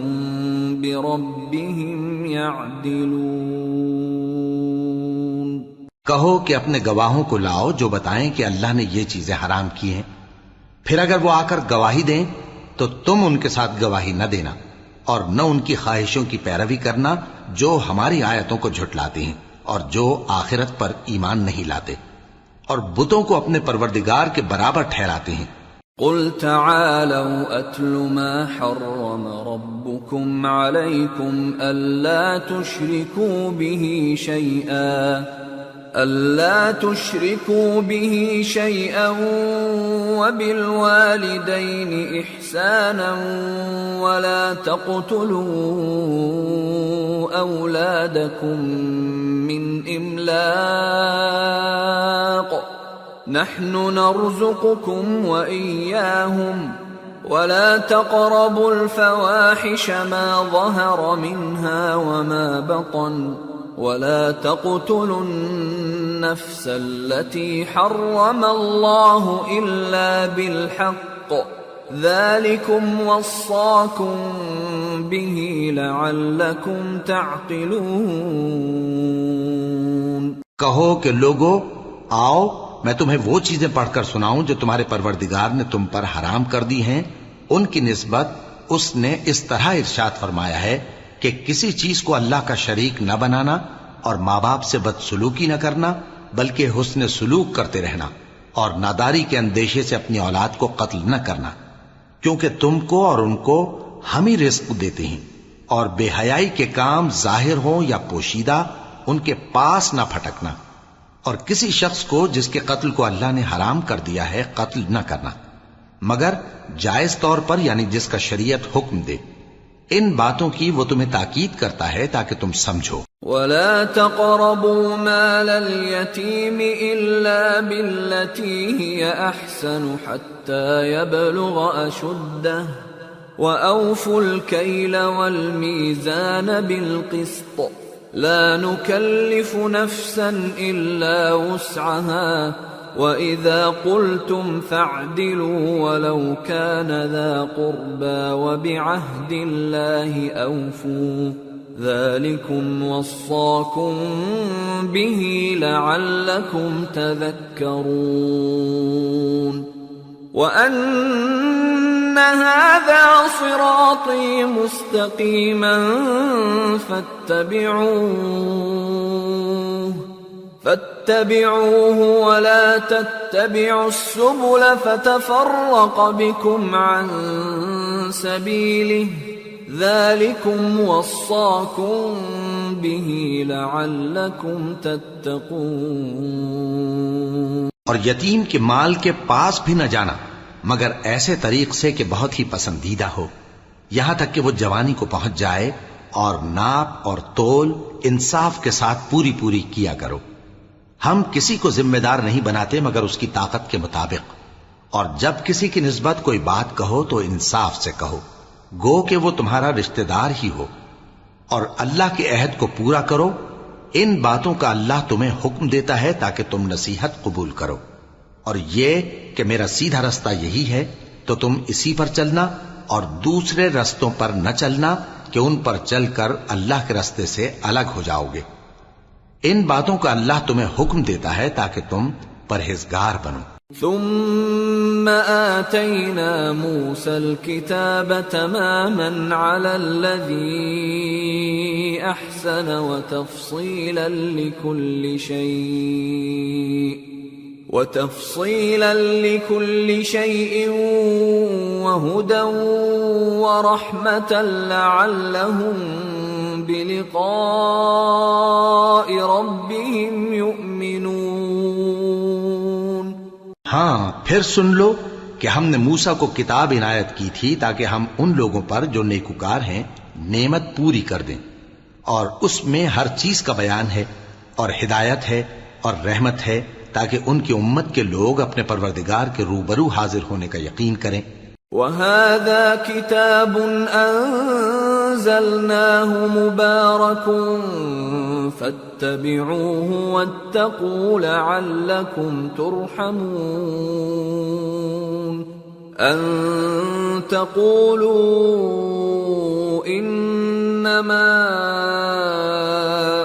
بربهم يعدلون. کہو کہ اپنے گواہوں کو لاؤ جو بتائیں کہ اللہ نے یہ چیزیں حرام کی ہیں، پھر اگر وہ آ کر گواہی دیں تو تم ان کے ساتھ گواہی نہ دینا اور نہ ان کی خواہشوں کی پیروی کرنا جو ہماری آیتوں کو جھٹلاتے ہیں اور جو آخرت پر ایمان نہیں لاتے اور بتوں کو اپنے پروردگار کے برابر ٹھہراتے ہیں. قل تعالوا اتل ما حرم ربكم عليكم ألا تشركوا به شيئا وبالوالدين إحسانا ولا تقتلوا أولادكم من إملاق نحن نرزقكم وإياهم ولا تقربوا الفواحش ما ظهر منها وما بطن ولا تقتلوا النفس التي حرم الله إلا بالحق ذلكم وصاكم به لعلكم تعقلون. کہو کہ لوگو آؤ میں تمہیں وہ چیزیں پڑھ کر سناؤں جو تمہارے پروردگار نے تم پر حرام کر دی ہیں. ان کی نسبت اس نے اس طرح ارشاد فرمایا ہے کہ کسی چیز کو اللہ کا شریک نہ بنانا اور ماں باپ سے بدسلوکی نہ کرنا بلکہ حسن سلوک کرتے رہنا اور ناداری کے اندیشے سے اپنی اولاد کو قتل نہ کرنا، کیونکہ تم کو اور ان کو ہم ہی رزق دیتے ہیں. اور بے حیائی کے کام ظاہر ہوں یا پوشیدہ ان کے پاس نہ پھٹکنا، اور کسی شخص کو جس کے قتل کو اللہ نے حرام کر دیا ہے قتل نہ کرنا مگر جائز طور پر، یعنی جس کا شریعت حکم دے. ان باتوں کی وہ تمہیں تاکید کرتا ہے تاکہ تم سمجھو. ولا تقربوا مال اليتيم إلا بالتي هي أحسن حتى يبلغ أشده وأوفوا الكيل والميزان بالقسط لا نكلف نفسا إلا وسعها وَإِذَا قُلْتُمْ فَاعْدِلُوا وَلَوْ كَانَ ذَا قُرْبَى وَبِعَهْدِ اللَّهِ أَوْفُوا ذَلِكُمْ وَصَّاكُمْ بِهِ لَعَلَّكُمْ تَذَكَّرُونَ وَأَنَّ هَذَا صِرَاطِي مُسْتَقِيمًا فاتبعوه ولا تتبعوا السبل فتفرق بكم عن سبيله ذلكم وصاكم به لعلكم تتقون. اور یتیم کے مال کے پاس بھی نہ جانا مگر ایسے طریق سے کہ بہت ہی پسندیدہ ہو، یہاں تک کہ وہ جوانی کو پہنچ جائے، اور ناپ اور تول انصاف کے ساتھ پوری پوری کیا کرو. ہم کسی کو ذمہ دار نہیں بناتے مگر اس کی طاقت کے مطابق، اور جب کسی کی نسبت کوئی بات کہو تو انصاف سے کہو، گو کہ وہ تمہارا رشتہ دار ہی ہو، اور اللہ کے عہد کو پورا کرو. ان باتوں کا اللہ تمہیں حکم دیتا ہے تاکہ تم نصیحت قبول کرو، اور یہ کہ میرا سیدھا رستہ یہی ہے تو تم اسی پر چلنا اور دوسرے رستوں پر نہ چلنا کہ ان پر چل کر اللہ کے رستے سے الگ ہو جاؤ گے. ان باتوں کا اللہ تمہیں حکم دیتا ہے تاکہ تم پرہیزگار بنو. ثم آتينا موسى الكتاب تماما على الذي أحسن وتفصيلا لكل شيء وهدى ورحمة لعلهم بلقاء ربهم يؤمنون۔ ہاں پھر سن لو کہ ہم نے موسیٰ کو کتاب عنایت کی تھی تاکہ ہم ان لوگوں پر جو نیکوکار ہیں نعمت پوری کر دیں، اور اس میں ہر چیز کا بیان ہے اور ہدایت ہے اور رحمت ہے تاکہ ان کی امت کے لوگ اپنے پروردگار کے روبرو حاضر ہونے کا یقین کریں۔ وَهَذَا كِتَابٌ أَنزَلْنَاهُ مُبَارَكٌ فَاتَّبِعُوهُ وَاتَّقُوا لَعَلَّكُمْ تُرْحَمُونَ أَن تَقُولُوا إِنَّمَا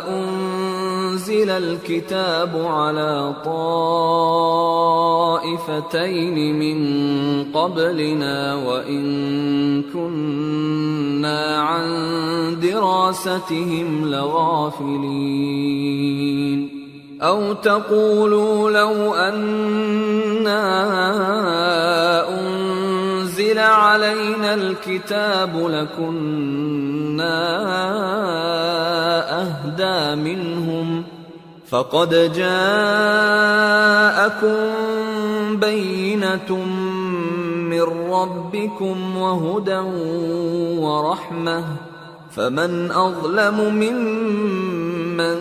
أُنزِلَ الْكِتَابُ عَلَى طَائِفَتَيْنِ مِن قَبْلِنَا وَإِن كُنَّا عَن دِرَاسَتِهِمْ لَغَافِلِينَ أَوْ تَقُولُوا لَوْ أَنَّا أُنزِلَ عَلَيْنَا الْكِتَابُ لَكُنَّا أَهْدَى مِنْهُمْ فَقَدْ جَاءَكُمْ بَيِّنَةٌ مِّن رَّبِّكُمْ وَهُدًى وَرَحْمَةٌ فَمَنْ أَظْلَمُ مِمَّن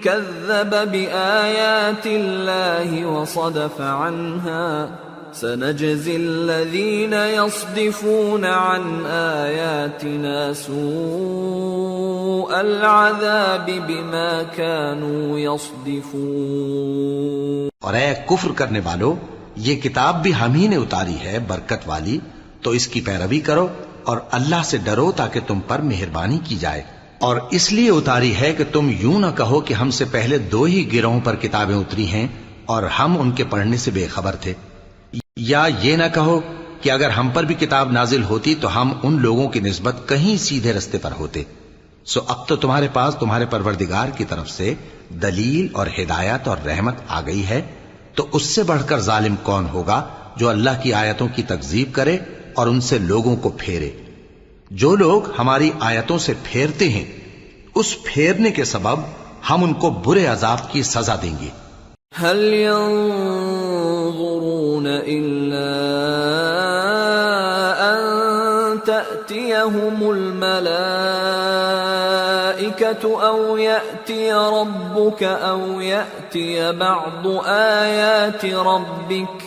كَذَّبَ بِآيَاتِ اللَّهِ وَصَدَفَ عَنْهَا سَنَجْزِي الَّذِينَ يَصْدِفُونَ عَنْ آيَاتِنَا سُوءَ الْعَذَابِ بِمَا كَانُوا يَصْدِفُونَ۔ اور اے کفر کرنے والو، یہ کتاب بھی ہم ہی نے اتاری ہے برکت والی، تو اس کی پیروی کرو اور اللہ سے ڈرو تاکہ تم پر مہربانی کی جائے۔ اور اس لیے اتاری ہے کہ تم یوں نہ کہو کہ ہم سے پہلے دو ہی گروہوں پر کتابیں اتری ہیں اور ہم ان کے پڑھنے سے بے خبر تھے، یا یہ نہ کہو کہ اگر ہم پر بھی کتاب نازل ہوتی تو ہم ان لوگوں کی نسبت کہیں سیدھے رستے پر ہوتے۔ سو اب تو تمہارے پاس تمہارے پروردگار کی طرف سے دلیل اور ہدایت اور رحمت آ گئی ہے، تو اس سے بڑھ کر ظالم کون ہوگا جو اللہ کی آیتوں کی تکذیب کرے اور ان سے لوگوں کو پھیرے۔ جو لوگ ہماری آیتوں سے پھیرتے ہیں اس پھیرنے کے سبب ہم ان کو برے عذاب کی سزا دیں گے۔ هل ينظرون إلا أن تأتيهم الملائكة أو يأتي ربك أو يأتي بعض آيات ربك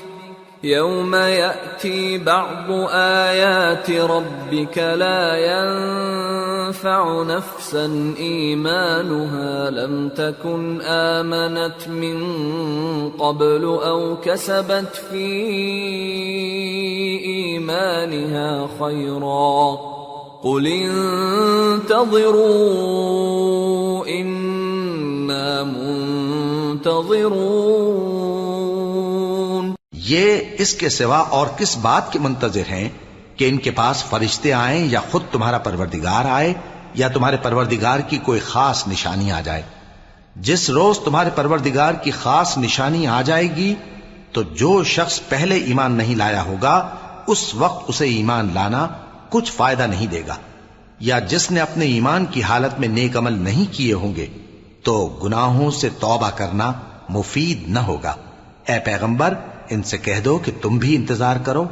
يوم يأتي بعض آيات ربك لا ينفع نفسا إيمانها لم تكن آمنت من قبل أو كسبت في إيمانها خيرا قل انتظروا إنا منتظرون۔ یہ اس کے سوا اور کس بات کے منتظر ہیں کہ ان کے پاس فرشتے آئیں یا خود تمہارا پروردگار آئے یا تمہارے پروردگار کی کوئی خاص نشانی آ جائے؟ جس روز تمہارے پروردگار کی خاص نشانی آ جائے گی تو جو شخص پہلے ایمان نہیں لایا ہوگا اس وقت اسے ایمان لانا کچھ فائدہ نہیں دے گا، یا جس نے اپنے ایمان کی حالت میں نیک عمل نہیں کیے ہوں گے تو گناہوں سے توبہ کرنا مفید نہ ہوگا۔ اے پیغمبر ان سے کہہ دو کہ تم بھی انتظار کرو،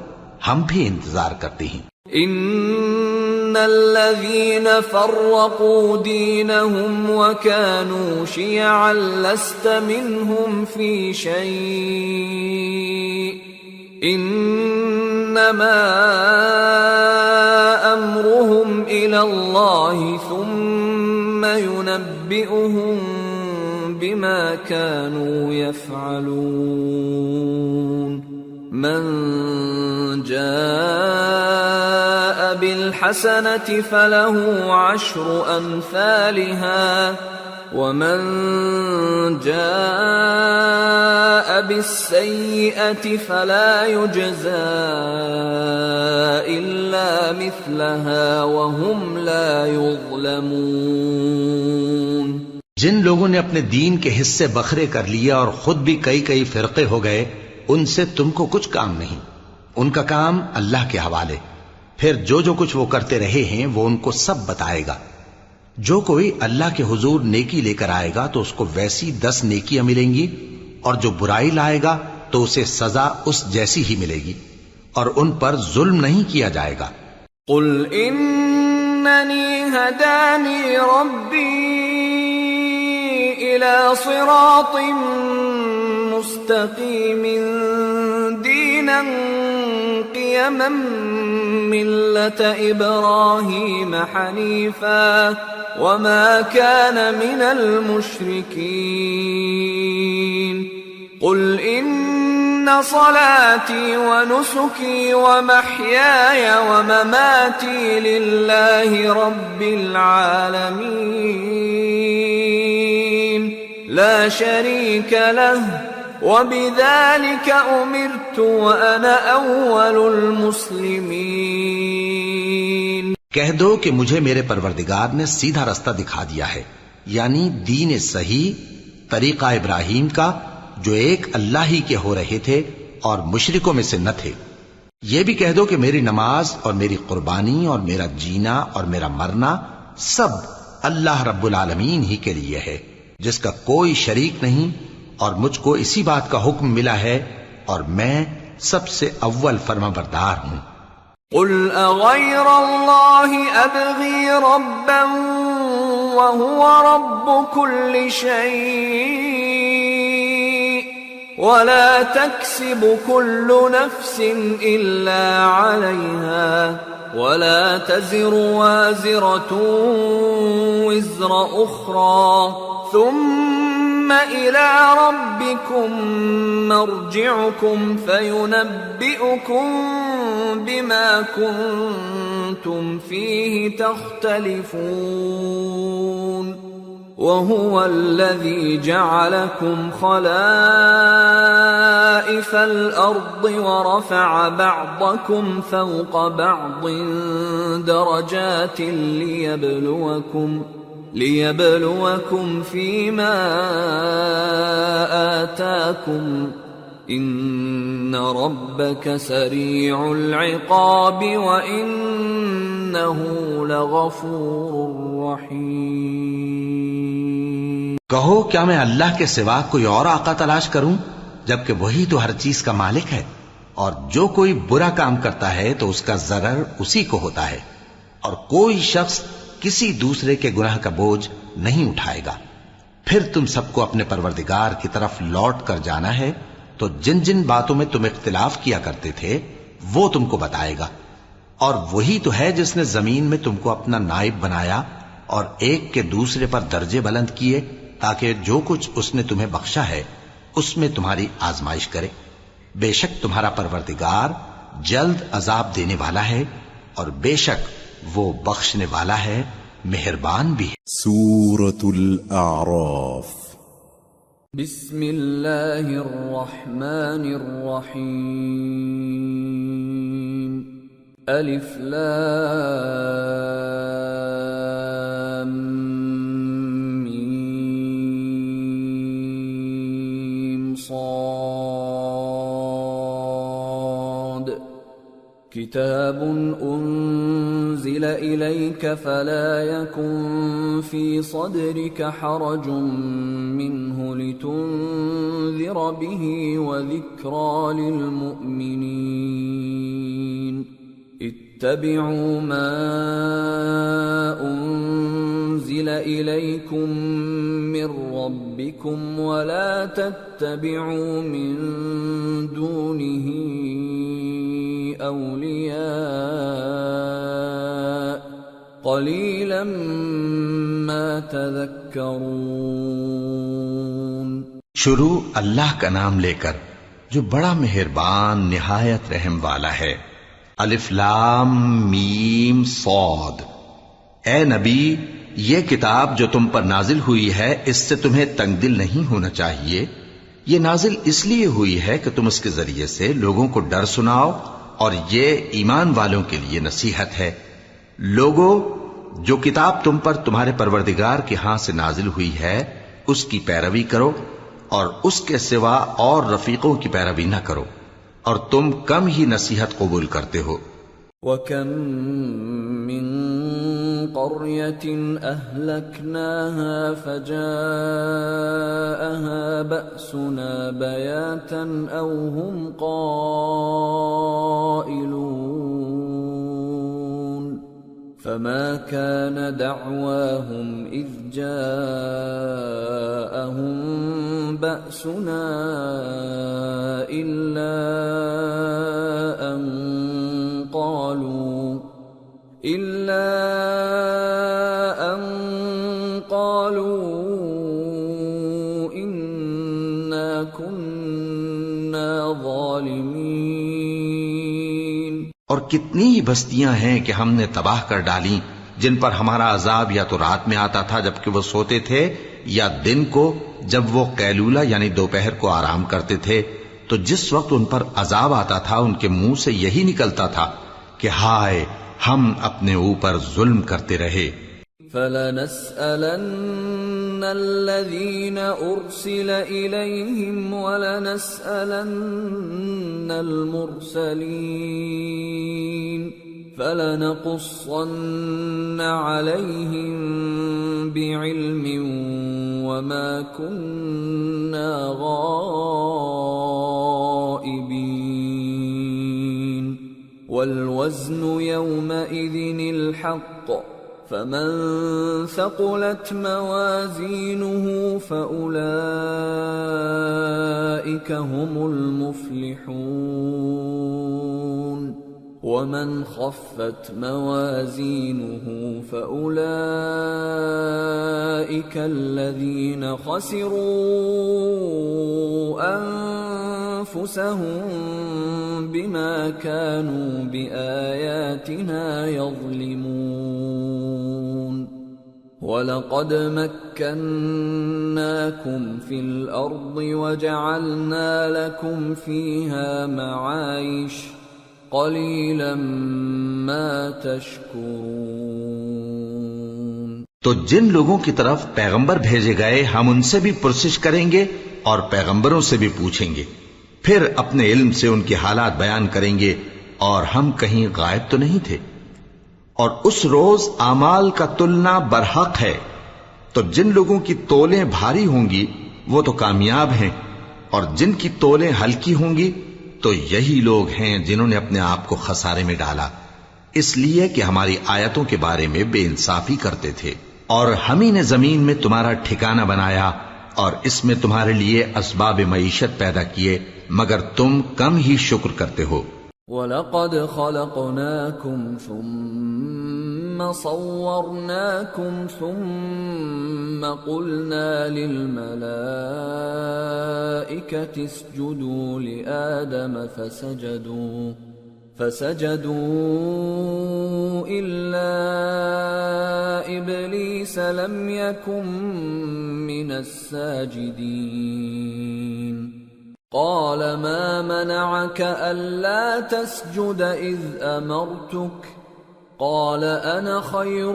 ہم بھی انتظار کرتے ہیں۔ ان الذين فرقوا دينهم وكانوا شيعا لست منهم في شيء انما امرهم الى الله ثم ينبئهم بما كانوا يفعلون۔ من جاء بالحسنة فله عشر أمثالها ومن جاء بالسيئة فلا يجزى إلا مثلها وهم لا يظلمون۔ جن لوگوں نے اپنے دین کے حصے بکھرے کر لیا اور خود بھی کئی فرقے ہو گئے، ان سے تم کو کچھ کام نہیں، ان کا کام اللہ کے حوالے۔ پھر جو کچھ وہ کرتے رہے ہیں وہ ان کو سب بتائے گا۔ جو کوئی اللہ کے حضور نیکی لے کر آئے گا تو اس کو ویسی 10 نیکیاں ملیں گی، اور جو برائی لائے گا تو اسے سزا اس جیسی ہی ملے گی، اور ان پر ظلم نہیں کیا جائے گا۔ قل اننی ہدانی ربی الى صراط مستقیم دینا قیما ملة ابراہیم حنیفا وما كان من المشركين قل ان صلاتي ونسكي ومحياي ومماتي لله رب العالمين لا شريك له وبذلك امرت وانا اول المسلمين۔ کہہ دو کہ مجھے میرے پروردگار نے سیدھا رستہ دکھا دیا ہے، یعنی دین صحیح، طریقہ ابراہیم کا، جو ایک اللہ ہی کے ہو رہے تھے اور مشرکوں میں سے نہ تھے۔ یہ بھی کہہ دو کہ میری نماز اور میری قربانی اور میرا جینا اور میرا مرنا سب اللہ رب العالمین ہی کے لیے ہے، جس کا کوئی شریک نہیں، اور مجھ کو اسی بات کا حکم ملا ہے، اور میں سب سے اول فرما بردار ہوں۔ قل اغیر اللہ ابغی ربا وهو رب كل شيء ولا تكسب كل نفس الا عليها ولا تزر وازرة وزر اخرى ثم إلى ربكم مرجعكم فينبئكم بما كنتم فيه تختلفون وهو الذي جعلكم خلائف الأرض ورفع بعضكم فوق بعض درجات ليبلوكم فيما آتاكم إن ربك سريع العقاب وإنه لغفور رحيم۔ کہو کیا میں اللہ کے سوا کوئی اور آقا تلاش کروں، جبکہ وہی تو ہر چیز کا مالک ہے، اور جو کوئی برا کام کرتا ہے تو اس کا ضرر اسی کو ہوتا ہے، اور کوئی شخص کسی دوسرے کے گناہ کا بوجھ نہیں اٹھائے گا۔ پھر تم سب کو اپنے پروردگار کی طرف لوٹ کر جانا ہے، تو جن جن باتوں میں تم اختلاف کیا کرتے تھے وہ تم کو بتائے گا، اور وہی تو ہے جس نے زمین میں تم کو اپنا نائب بنایا اور ایک کے دوسرے پر درجے بلند کیے، تاکہ جو کچھ اس نے تمہیں بخشا ہے اس میں تمہاری آزمائش کرے۔ بے شک تمہارا پروردگار جلد عذاب دینے والا ہے، اور بے شک وہ بخشنے والا ہے، مہربان بھی ہے۔ سورة الأعراف۔ بسم اللہ الرحمن الرحیم۔ الف لام میم صاد۔ کتاب انزل الیک فلا یکن فی صدرک حرج منه لتنذر به وذکرى للمؤمنین۔ اتبعوا ما انزل الیکم من ربکم ولا تتبعوا من دونه اولیاء قلیلا ما تذکرون۔ شروع اللہ کا نام لے کر جو بڑا مہربان نہایت رحم والا ہے۔ الف لام میم صاد۔ اے نبی، یہ کتاب جو تم پر نازل ہوئی ہے اس سے تمہیں تنگ دل نہیں ہونا چاہیے، یہ نازل اس لیے ہوئی ہے کہ تم اس کے ذریعے سے لوگوں کو ڈر سناؤ، اور یہ ایمان والوں کے لیے نصیحت ہے۔ لوگوں، جو کتاب تم پر تمہارے پروردگار کے ہاں سے نازل ہوئی ہے اس کی پیروی کرو، اور اس کے سوا اور رفیقوں کی پیروی نہ کرو، اور تم کم ہی نصیحت قبول کرتے ہو۔ وَكَم مِّن قَرْيَةٍ أَهْلَكْنَاهَا فَجَاءَهَا بَأْسُنَا بَيَاتًا أَوْ هُمْ قَائِلُونَ فَمَا كَانَ دَعْوَاهُمْ إِذْ جَاءَهُم بَأْسُنَا إِلَّا أَن قالوا إنا كنا ظالمين۔ اور کتنی ہی بستیاں ہیں کہ ہم نے تباہ کر ڈالی، جن پر ہمارا عذاب یا تو رات میں آتا تھا جبکہ وہ سوتے تھے، یا دن کو جب وہ قیلولہ یعنی دوپہر کو آرام کرتے تھے، تو جس وقت ان پر عذاب آتا تھا ان کے منہ سے یہی نکلتا تھا کہ ہائے، ہم اپنے اوپر ظلم کرتے رہے۔ فَلَنَسْأَلَنَّ الَّذِينَ أُرْسِلَ إِلَيْهِمْ وَلَنَسْأَلَنَّ الْمُرْسَلِينَ فَلَنَقُصَّنَّ عَلَيْهِمْ بِعِلْمٍ وَمَا كُنَّا غَائِبِينَ وَالْوَزْنُ يَوْمَئِذٍ الْحَقُّ فَمَن ثَقُلَتْ مَوَازِينُهُ فَأُولَئِكَ هُمُ الْمُفْلِحُونَ وَمَنْ خَفَّتْ مَوَازِينُهُ فَأُولَئِكَ الَّذِينَ خَسِرُوا أَنفُسَهُم بِمَا كَانُوا بِآيَاتِنَا يَظْلِمُونَ وَلَقَدْ مَكَّنَّاكُمْ فِي الْأَرْضِ وَجَعَلْنَا لَكُمْ فِيهَا مَعَايِشَ قَلِيلًا مَا تَشْكُرُونَ۔ تو جن لوگوں کی طرف پیغمبر بھیجے گئے ہم ان سے بھی پرسش کریں گے اور پیغمبروں سے بھی پوچھیں گے، پھر اپنے علم سے ان کے حالات بیان کریں گے، اور ہم کہیں غائب تو نہیں تھے۔ اور اس روز اعمال کا تلنا برحق ہے، تو جن لوگوں کی تولیں بھاری ہوں گی وہ تو کامیاب ہیں، اور جن کی تولیں ہلکی ہوں گی تو یہی لوگ ہیں جنہوں نے اپنے آپ کو خسارے میں ڈالا، اس لیے کہ ہماری آیتوں کے بارے میں بے انصافی کرتے تھے۔ اور ہم ہی نے زمین میں تمہارا ٹھکانہ بنایا اور اس میں تمہارے لیے اسباب معیشت پیدا کیے، مگر تم کم ہی شکر کرتے ہو۔ وَلَقَدْ خَلَقْنَاكُمْ ثُمَّ صَوَّرْنَاكُمْ ثُمَّ قُلْنَا لِلْمَلَائِكَةِ اسْجُدُوا لِآدَمَ فَسَجَدُوا إِلَّا إِبْلِيسَ لَمْ يَكُنْ مِنَ السَّاجِدِينَ قَالَ مَا مَنَعَكَ أَلَّا تَسْجُدَ إِذْ أَمَرْتُكَ قَالَ أَنَا خَيْرٌ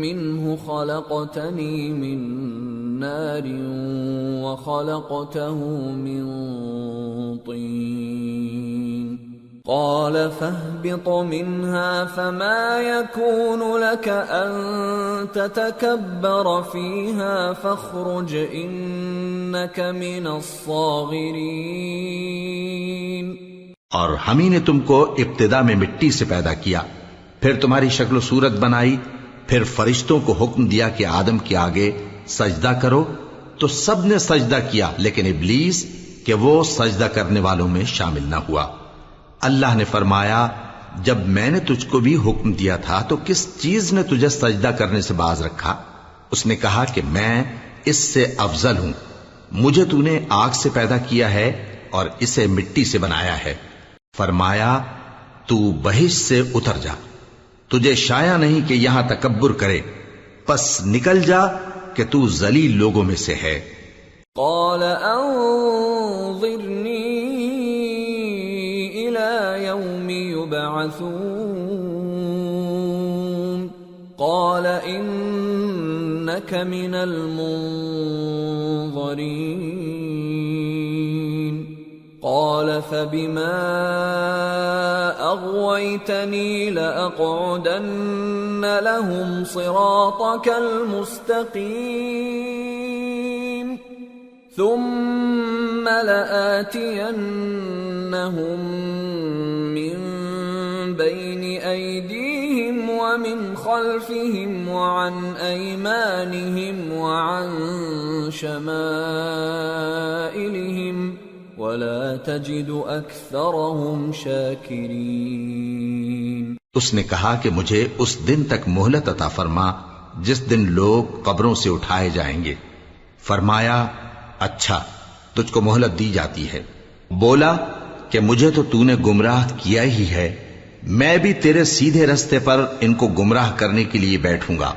مِّنْهُ خَلَقْتَنِي مِنْ نَارٍ وَخَلَقْتَهُ مِنْ طِينٍ قَالَ فَاهْبِطْ مِنْهَا فَمَا يَكُونُ لَكَ أَن تَتَكَبَّرَ فِيهَا فَاخْرُجْ إِنَّكَ مِنَ الصَّاغِرِينَ۔ اور ہم ہی نے تم کو ابتدا میں مٹی سے پیدا کیا، پھر تمہاری شکل و صورت بنائی، پھر فرشتوں کو حکم دیا کہ آدم کے آگے سجدہ کرو، تو سب نے سجدہ کیا لیکن ابلیس کہ وہ سجدہ کرنے والوں میں شامل نہ ہوا۔ اللہ نے فرمایا، جب میں نے تجھ کو بھی حکم دیا تھا تو کس چیز نے تجھے سجدہ کرنے سے باز رکھا؟ اس نے کہا کہ میں اس سے افضل ہوں، مجھے تو نے آگ سے پیدا کیا ہے اور اسے مٹی سے بنایا ہے۔ فرمایا، تو بہشت سے اتر جا، تجھے شایع نہیں کہ یہاں تکبر کرے، پس نکل جا کہ تو ذلیل لوگوں میں سے ہے۔ قال أنظرني إلى يوم يبعثون قال إنك من المنظرين قال فبما أغويتني لأقعدن لهم صراطك المستقيم ثم لآتينهم من بين أيديهم ومن خلفهم وعن أيمانهم وعن شمائلهم ولا تجد أكثرهم شاكرين۔ اس نے کہا کہ مجھے اس دن تک مہلت عطا فرما جس دن لوگ قبروں سے اٹھائے جائیں گے۔ فرمایا اچھا، تجھ کو مہلت دی جاتی ہے۔ بولا کہ مجھے تو تو نے گمراہ کیا ہی ہے، میں بھی تیرے سیدھے رستے پر ان کو گمراہ کرنے کے لیے بیٹھوں گا،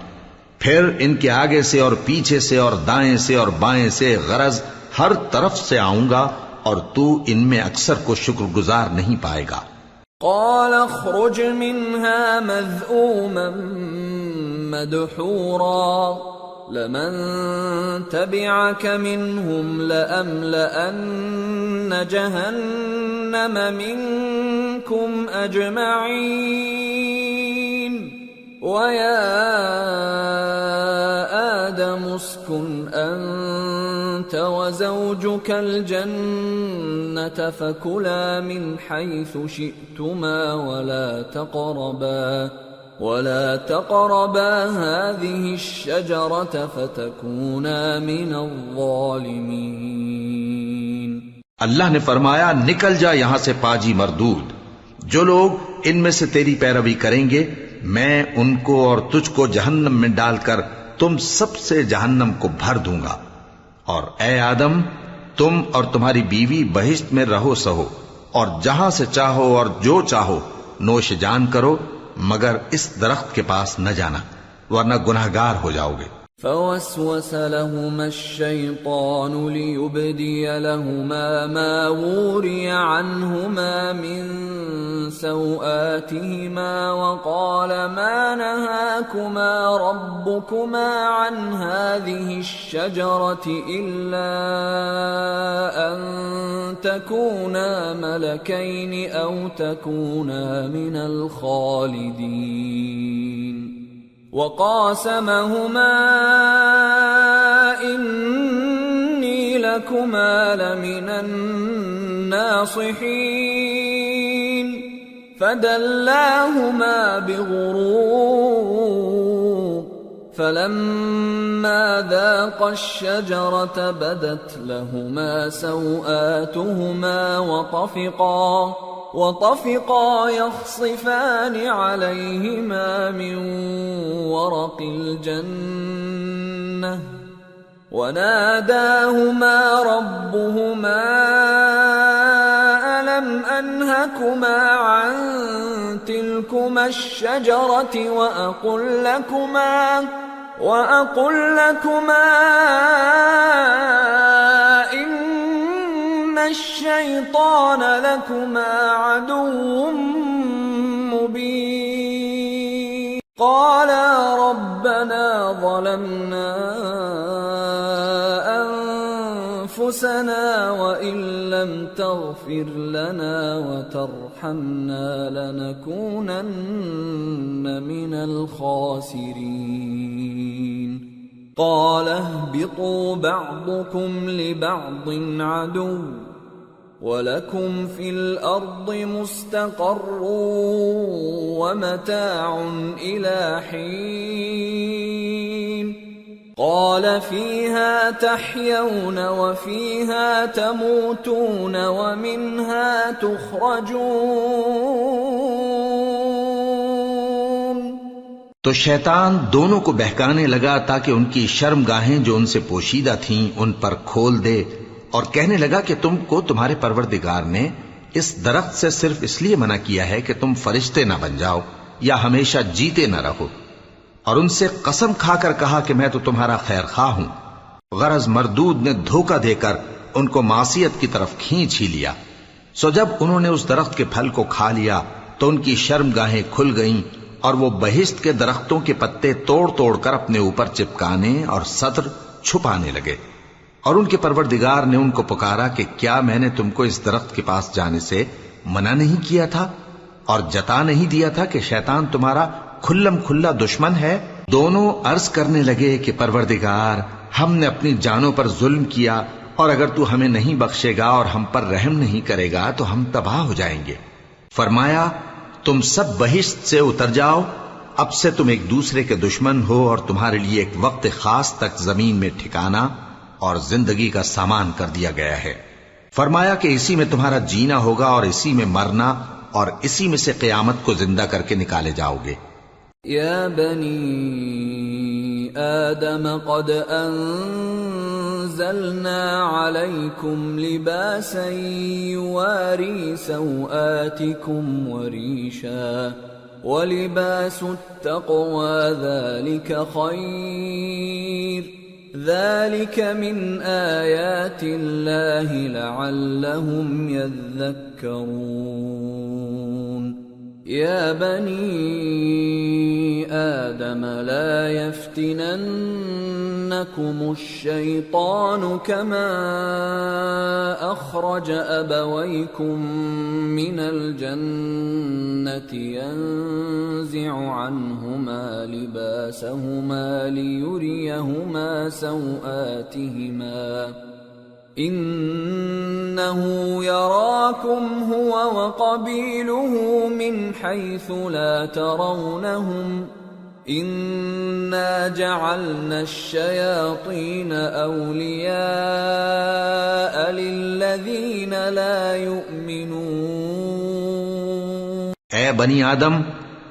پھر ان کے آگے سے اور پیچھے سے اور دائیں سے اور بائیں سے، غرض ہر طرف سے آؤں گا، اور تو ان میں اکثر کو شکر گزار نہیں پائے گا۔ قال اخرج منها مذءوما مدحورا لمن تبعك منهم لأملأن جهنم منكم أجمعين ويا آدم اسكن أنت وزوجك الجنة فكلا من حيث شئتما ولا تقربا هذه الشجرة فتكونا من الظالمين۔ اللہ نے فرمایا نکل جا یہاں سے پاجی مردود، جو لوگ ان میں سے تیری پیروی کریں گے میں ان کو اور تجھ کو جہنم میں ڈال کر تم سب سے جہنم کو بھر دوں گا، اور اے آدم تم اور تمہاری بیوی بہشت میں رہو سہو، اور جہاں سے چاہو اور جو چاہو نوش جان کرو، مگر اس درخت کے پاس نہ جانا ورنہ گناہگار ہو جاؤ گے۔ فوسوس لهما الشيطان ليبدي لهما ما وري عنهما من سوآتهما وقال ما نهاكما ربكما عن هذه الشجرة إلا أن تكونا ملكين أو تكونا من الخالدين وقاسمهما إني لكما لمن الناصحين فدلاهما بغرور فلما ذاقا الشجرة بدت لهما سوآتهما وطفقا يخصفان عليهما من ورق الجنة وناداهما ربهما ألم أنهكما عن تلكما الشجرة وأقل لكما إن الشيطان لكما عدو مبين قالا ربنا ظلمنا أنفسنا وإن لم تغفر لنا وترحمنا لنكونن من الخاسرين قال اهبطوا بعضكم لبعض عدو وَلَكُمْ فِي الْأَرْضِ مُسْتَقَرٌّ وَمَتَاعٌ إِلَى حِينٍ قَالَ فِيهَا تَحْيَوْنَ وَفِيهَا تَمُوتُونَ وَمِنْهَا تُخْرَجُونَ۔ تو شیطان دونوں کو بہکانے لگا تاکہ ان کی شرمگاہیں جو ان سے پوشیدہ تھیں ان پر کھول دے، اور کہنے لگا کہ تم کو تمہارے پروردگار نے اس درخت سے صرف اس لیے منع کیا ہے کہ تم فرشتے نہ بن جاؤ یا ہمیشہ جیتے نہ رہو، اور ان سے قسم کھا کر کہا کہ میں تو تمہارا خیر خواہ ہوں۔ غرض مردود نے دھوکہ دے کر ان کو معصیت کی طرف کھینچ ہی لیا۔ سو جب انہوں نے اس درخت کے پھل کو کھا لیا تو ان کی شرمگاہیں کھل گئیں اور وہ بہشت کے درختوں کے پتے توڑ توڑ کر اپنے اوپر چپکانے اور سطر چھپانے لگے۔ اور ان کے پروردگار نے ان کو پکارا کہ کیا میں نے تم کو اس درخت کے پاس جانے سے منع نہیں کیا تھا اور جتا نہیں دیا تھا کہ شیطان تمہارا کھلم کھلا دشمن ہے؟ دونوں عرض کرنے لگے کہ پروردگار، ہم نے اپنی جانوں پر ظلم کیا، اور اگر تو ہمیں نہیں بخشے گا اور ہم پر رحم نہیں کرے گا تو ہم تباہ ہو جائیں گے۔ فرمایا تم سب بہشت سے اتر جاؤ، اب سے تم ایک دوسرے کے دشمن ہو اور تمہارے لیے ایک وقت خاص تک زمین میں ٹھکانا اور زندگی کا سامان کر دیا گیا ہے۔ فرمایا کہ اسی میں تمہارا جینا ہوگا اور اسی میں مرنا اور اسی میں سے قیامت کو زندہ کر کے نکالے جاؤ گے۔ یا بنی آدم قد انزلنا علیکم لباسا یواری سوآتکم وریشا ولباس التقوى ذلك خیر ذلك من آیات اللہ لعلهم یذکرون۔ یا بنی آدم لا يفتننكم الشیطان كما اخرج ابویکم من الجنة ينزع عنهما لباسهما ليريهما سوآتهما إنه يراكم هو وقبيله من حيث لا ترونهم إنا جعلنا الشياطين أولياء للذين لا يؤمنون۔ اے بنی آدم،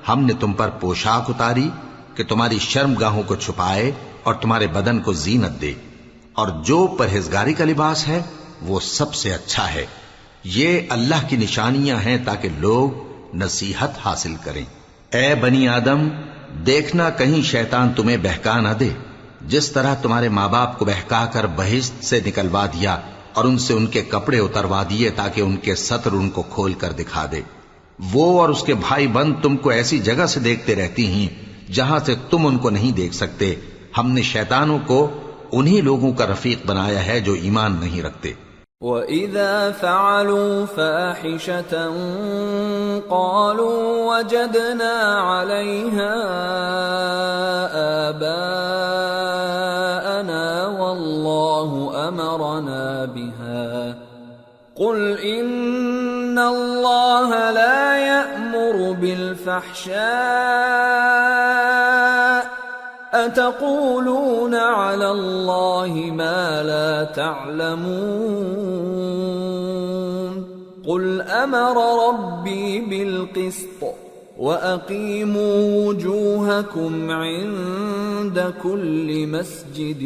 ہم نے تم پر پوشاک اتاری کہ تمہاری شرمگاہوں کو چھپائے اور تمہارے بدن کو زینت دے، اور جو پرہیزگاری کا لباس ہے وہ سب سے اچھا ہے۔ یہ اللہ کی نشانیاں ہیں تاکہ لوگ نصیحت حاصل کریں۔ اے بنی آدم، دیکھنا کہیں شیطان تمہیں بہکا نہ دے، جس طرح تمہارے ماں باپ کو بہکا کر بہشت سے نکلوا دیا اور ان سے ان کے کپڑے اتروا دیے تاکہ ان کے سطر ان کو کھول کر دکھا دے۔ وہ اور اس کے بھائی بند تم کو ایسی جگہ سے دیکھتے رہتی ہیں جہاں سے تم ان کو نہیں دیکھ سکتے۔ ہم نے شیطانوں کو انہی لوگوں کا رفیق بنایا ہے جو ایمان نہیں رکھتے۔ وَإِذَا فَعَلُوا فَاحِشَةً قَالُوا وَجَدْنَا عَلَيْهَا آبَاءَنَا وَاللَّهُ أَمَرَنَا بِهَا قُلْ إِنَّ اللَّهَ لَا يَأْمُرُ بِالْفَحْشَاءِ أَتَقُولُونَ عَلَى اللَّهِ مَا لَا تَعْلَمُونَ قُلْ أَمَرَ رَبِّي بِالْقِسْطِ وَأَقِيمُوا وُجُوهَكُمْ عِندَ كُلِّ مَسْجِدٍ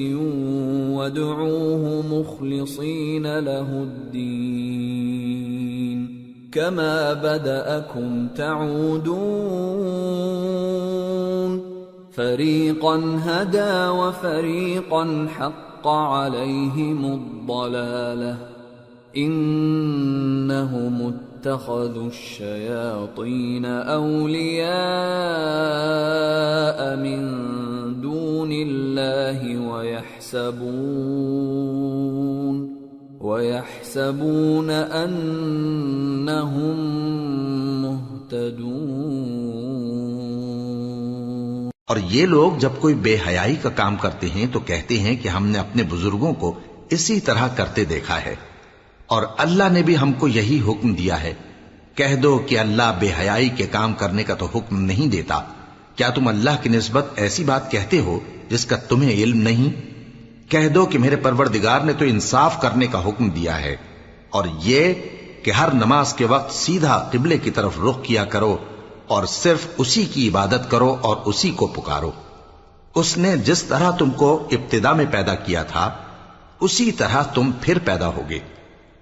وَادْعُوهُ مُخْلِصِينَ لَهُ الدِّينَ كَمَا بَدَأَكُمْ تَعُودُونَ فَرِيقًا هَدَى وَفَرِيقًا حَقَّ عَلَيْهِمُ الضَّلَالَةُ إِنَّهُمُ اتَّخَذُوا الشَّيَاطِينَ أَوْلِيَاءَ مِن دُونِ اللَّهِ وَيَحْسَبُونَ أَنَّهُمْ مُهْتَدُونَ۔ اور یہ لوگ جب کوئی بے حیائی کا کام کرتے ہیں تو کہتے ہیں کہ ہم نے اپنے بزرگوں کو اسی طرح کرتے دیکھا ہے، اور اللہ نے بھی ہم کو یہی حکم دیا ہے۔ کہہ دو کہ اللہ بے حیائی کے کام کرنے کا تو حکم نہیں دیتا، کیا تم اللہ کی نسبت ایسی بات کہتے ہو جس کا تمہیں علم نہیں؟ کہہ دو کہ میرے پروردگار نے تو انصاف کرنے کا حکم دیا ہے، اور یہ کہ ہر نماز کے وقت سیدھا قبلے کی طرف رخ کیا کرو اور صرف اسی کی عبادت کرو اور اسی کو پکارو۔ اس نے جس طرح تم کو ابتدا میں پیدا کیا تھا اسی طرح تم پھر پیدا ہوگے۔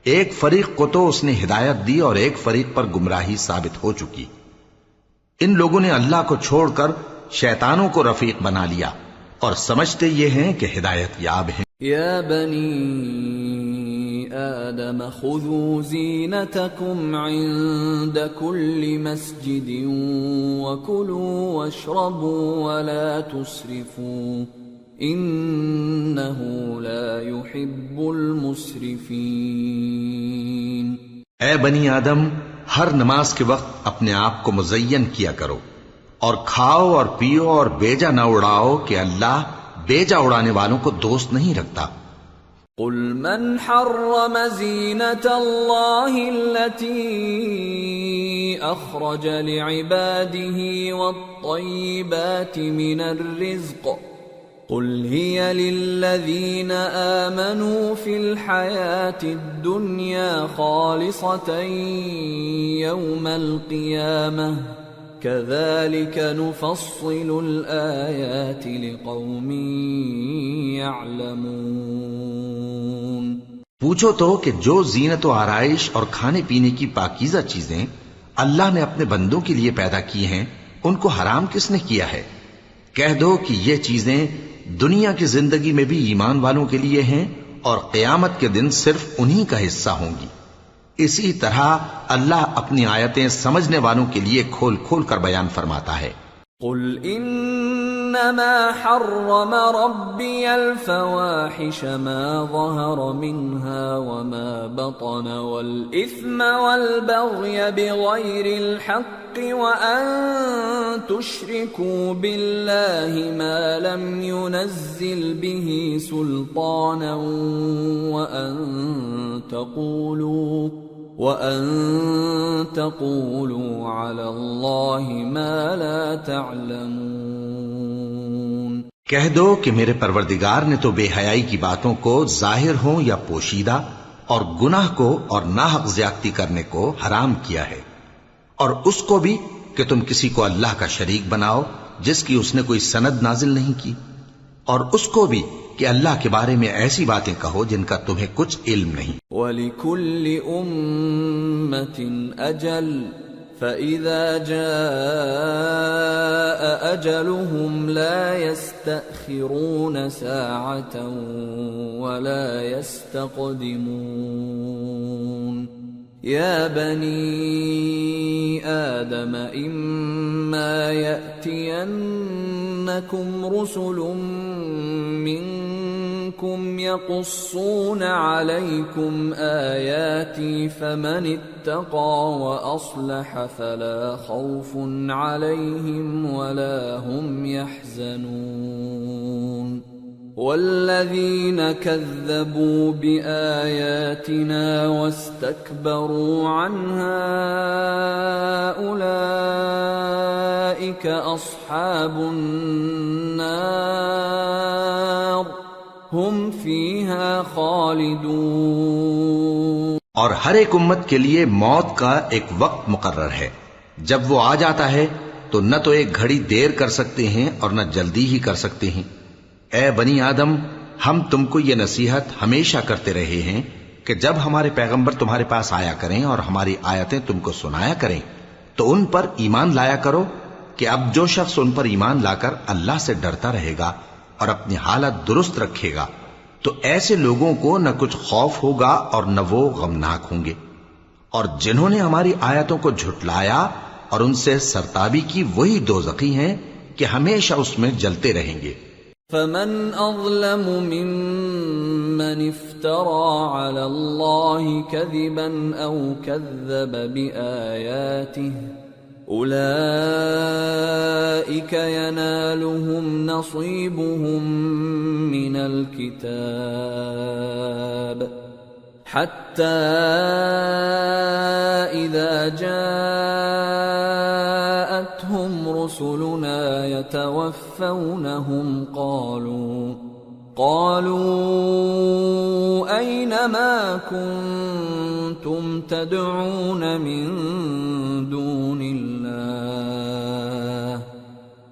ایک فریق کو تو اس نے ہدایت دی اور ایک فریق پر گمراہی ثابت ہو چکی۔ ان لوگوں نے اللہ کو چھوڑ کر شیطانوں کو رفیق بنا لیا اور سمجھتے یہ ہیں کہ ہدایت یاب ہیں۔ يا بني آدم خذوا زينتكم عند كل مسجد وكلوا واشربوا ولا تسرفوا إنه لا يحب المسرفين۔ اے بنی آدم، ہر نماز کے وقت اپنے آپ کو مزین کیا کرو، اور کھاؤ اور پیو اور بیجا نہ اڑاؤ کہ اللہ بیجا اڑانے والوں کو دوست نہیں رکھتا۔ قل من حرم زینة اللہ التي اخرج لعباده والطیبات من الرزق قل هي للذین آمنوا في الحياة الدنيا خالصة يوم القيامة كذلك نفصل الآيات لقوم يعلمون۔ پوچھو تو کہ جو زینت و آرائش اور کھانے پینے کی پاکیزہ چیزیں اللہ نے اپنے بندوں کے لیے پیدا کی ہیں، ان کو حرام کس نے کیا ہے؟ کہہ دو کہ یہ چیزیں دنیا کی زندگی میں بھی ایمان والوں کے لیے ہیں اور قیامت کے دن صرف انہی کا حصہ ہوں گی۔ اسی طرح اللہ اپنی آیتیں سمجھنے والوں کے لیے کھول کھول کر بیان فرماتا ہے۔ قل انما حرم ربی الفواحش ما ظهر منها وما بطن والاثم والبغي بغير الحق وان تشركوا بالله ما لم ينزل به سلطانا وَأَن تَقُولُوا عَلَى اللَّهِ مَا لَا تَعْلَمُونَ۔ کہہ دو کہ میرے پروردگار نے تو بے حیائی کی باتوں کو ظاہر ہوں یا پوشیدہ اور گناہ کو اور ناحق زیادتی کرنے کو حرام کیا ہے، اور اس کو بھی کہ تم کسی کو اللہ کا شریک بناؤ جس کی اس نے کوئی سند نازل نہیں کی، اور اس کو بھی کہ اللہ کے بارے میں ایسی باتیں کہو جن کا تمہیں کچھ علم نہیں۔ وَلِكُلِّ أُمَّةٍ أَجَلٌ فَإِذَا جَاءَ أَجَلُهُمْ لَا يَسْتَأْخِرُونَ سَاعَةً وَلَا يَسْتَقْدِمُونَ۔ يَا بَنِي آدَمَ إِمَّا يَأْتِيَنَّكُمْ رُسُلٌ مِّنكُمْ يَقُصُّونَ عَلَيْكُمْ آيَاتِي فَمَنِ اتَّقَىٰ وَأَصْلَحَ فَلَا خَوْفٌ عَلَيْهِمْ وَلَا هُمْ يَحْزَنُونَ۔ وَالَّذِينَ كَذَّبُوا بِآيَاتِنَا وَاسْتَكْبَرُوا عَنْهَا أُولَئِكَ أَصْحَابُ النَّارِ هُمْ فِيهَا خَالِدُونَ۔ اور ہر ایک امت کے لیے موت کا ایک وقت مقرر ہے، جب وہ آ جاتا ہے تو نہ تو ایک گھڑی دیر کر سکتے ہیں اور نہ جلدی ہی کر سکتے ہیں۔ اے بنی آدم، ہم تم کو یہ نصیحت ہمیشہ کرتے رہے ہیں کہ جب ہمارے پیغمبر تمہارے پاس آیا کریں اور ہماری آیتیں تم کو سنایا کریں تو ان پر ایمان لایا کرو کہ اب جو شخص ان پر ایمان لا کر اللہ سے ڈرتا رہے گا اور اپنی حالت درست رکھے گا تو ایسے لوگوں کو نہ کچھ خوف ہوگا اور نہ وہ غمناک ہوں گے، اور جنہوں نے ہماری آیتوں کو جھٹلایا اور ان سے سرتابی کی وہی دوزخی ہیں کہ ہمیشہ اس میں جلتے رہیں گے۔ فمن اظلم ممن افترى على الله كذبا او كذب بآياته اولئك ينالهم نصيبهم من الكتاب حتى إذا جاءتهم رسلنا يتوفونهم قالوا أين ما كنتم تدعون من دون الله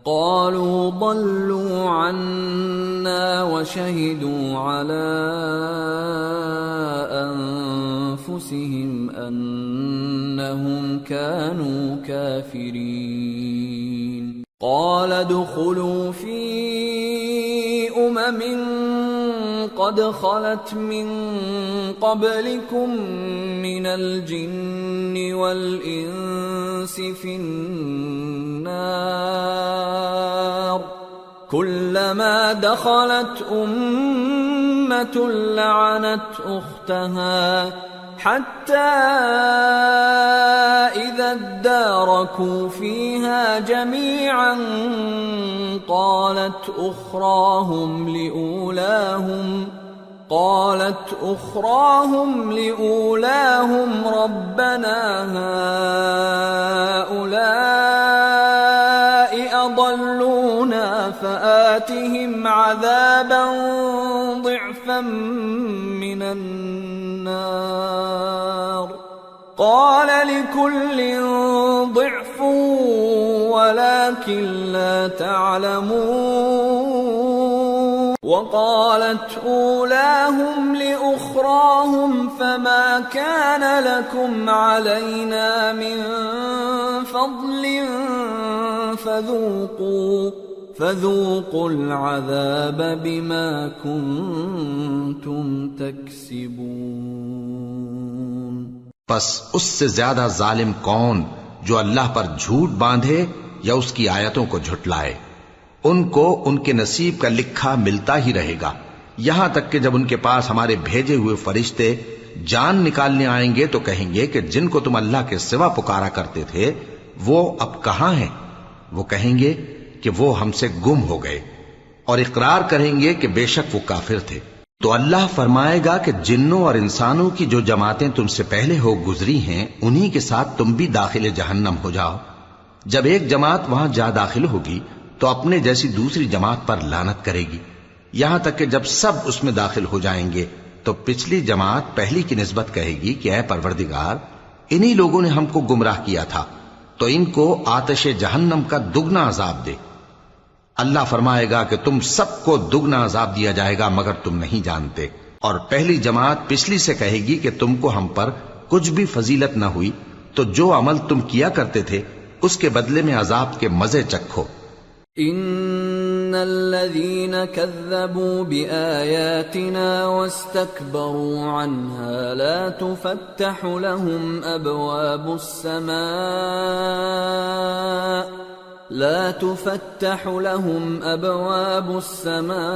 قالوا ضلوا عنا وشهدوا على أنفسهم أنهم كانوا كافرين قال ادخلوا في قد خلت من قبلكم من الجن والإنس في النار كلما دخلت أمة لعنت أختها حتى إذا اداركوا فيها جميعا قالت أخراهم لأولاهم ربنا هؤلاء أضلونا فآتهم عذابا ضعفا من النار قال لكل ضعف ولكن لا تعلمون وقالت أولاهم لأخراهم فما كان لكم علينا من فضل فذوقوا العذاب بما كنتم تكسبون پس اس سے زیادہ ظالم کون جو اللہ پر جھوٹ باندھے یا اس کی آیتوں کو جھٹلائے؟ ان کو ان کے نصیب کا لکھا ملتا ہی رہے گا، یہاں تک کہ جب ان کے پاس ہمارے بھیجے ہوئے فرشتے جان نکالنے آئیں گے تو کہیں گے کہ جن کو تم اللہ کے سوا پکارا کرتے تھے وہ اب کہاں ہیں؟ وہ کہیں گے کہ وہ ہم سے گم ہو گئے، اور اقرار کریں گے کہ بے شک وہ کافر تھے۔ تو اللہ فرمائے گا کہ جنوں اور انسانوں کی جو جماعتیں تم سے پہلے ہو گزری ہیں انہی کے ساتھ تم بھی داخل جہنم ہو جاؤ۔ جب ایک جماعت وہاں جا داخل ہوگی تو اپنے جیسی دوسری جماعت پر لعنت کرے گی، یہاں تک کہ جب سب اس میں داخل ہو جائیں گے تو پچھلی جماعت پہلی کی نسبت کہے گی کہ اے پروردگار، انہی لوگوں نے ہم کو گمراہ کیا تھا، تو ان کو آتش جہنم کا دگنا عذاب دے۔ اللہ فرمائے گا کہ تم سب کو دگنا عذاب دیا جائے گا مگر تم نہیں جانتے۔ اور پہلی جماعت پچھلی سے کہے گی کہ تم کو ہم پر کچھ بھی فضیلت نہ ہوئی، تو جو عمل تم کیا کرتے تھے اس کے بدلے میں عذاب کے مزے چکھو۔ ان الذين كذبوا بآياتنا واستكبروا عنها لا تفتح لهم أبواب السماء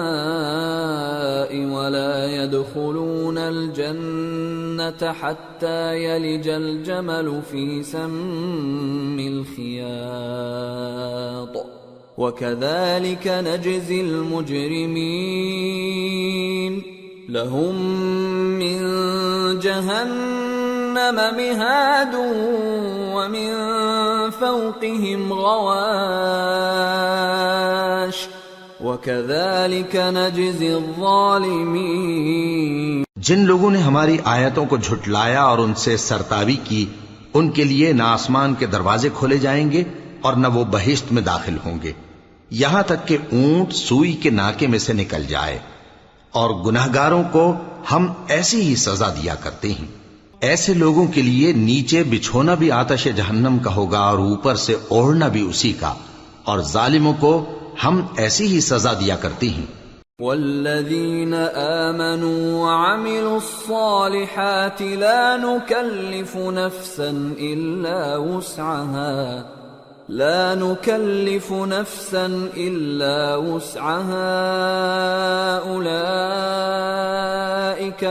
ولا يدخلون الجنة حتى يلج الجمل في سم الخياط وكذلك نجزي المجرمين لهم من جهنم مهاد ومن فوقهم غواش وكذلك نجزي الظالمين۔ جن لوگوں نے ہماری آیتوں کو جھٹلایا اور ان سے سرتاوی کی، ان کے لیے نہ آسمان کے دروازے کھولے جائیں گے اور نہ وہ بہشت میں داخل ہوں گے، یہاں تک کہ اونٹ سوئی کے ناکے میں سے نکل جائے۔ اور گناہگاروں کو ہم ایسی ہی سزا دیا کرتے ہیں۔ ایسے لوگوں کے لیے نیچے بچھونا بھی آتش جہنم کا ہوگا اور اوپر سے اوڑھنا بھی اسی کا، اور ظالموں کو ہم ایسی ہی سزا دیا کرتے ہیں۔ والذین آمنوا وعملوا الصالحات لا نکلف نفسا إلا وسعها أولئك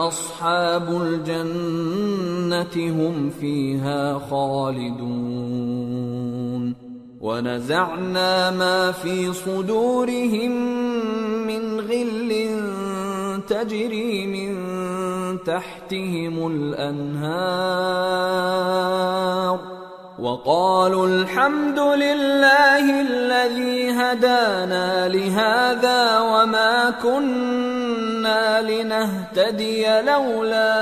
أصحاب الجنة هم فيها خالدون ونزعنا ما في صدورهم من غل تجري من تحتهم الأنهار وقالوا الحمد لله الذي هدانا لهذا وما كنا لنهتدي لولا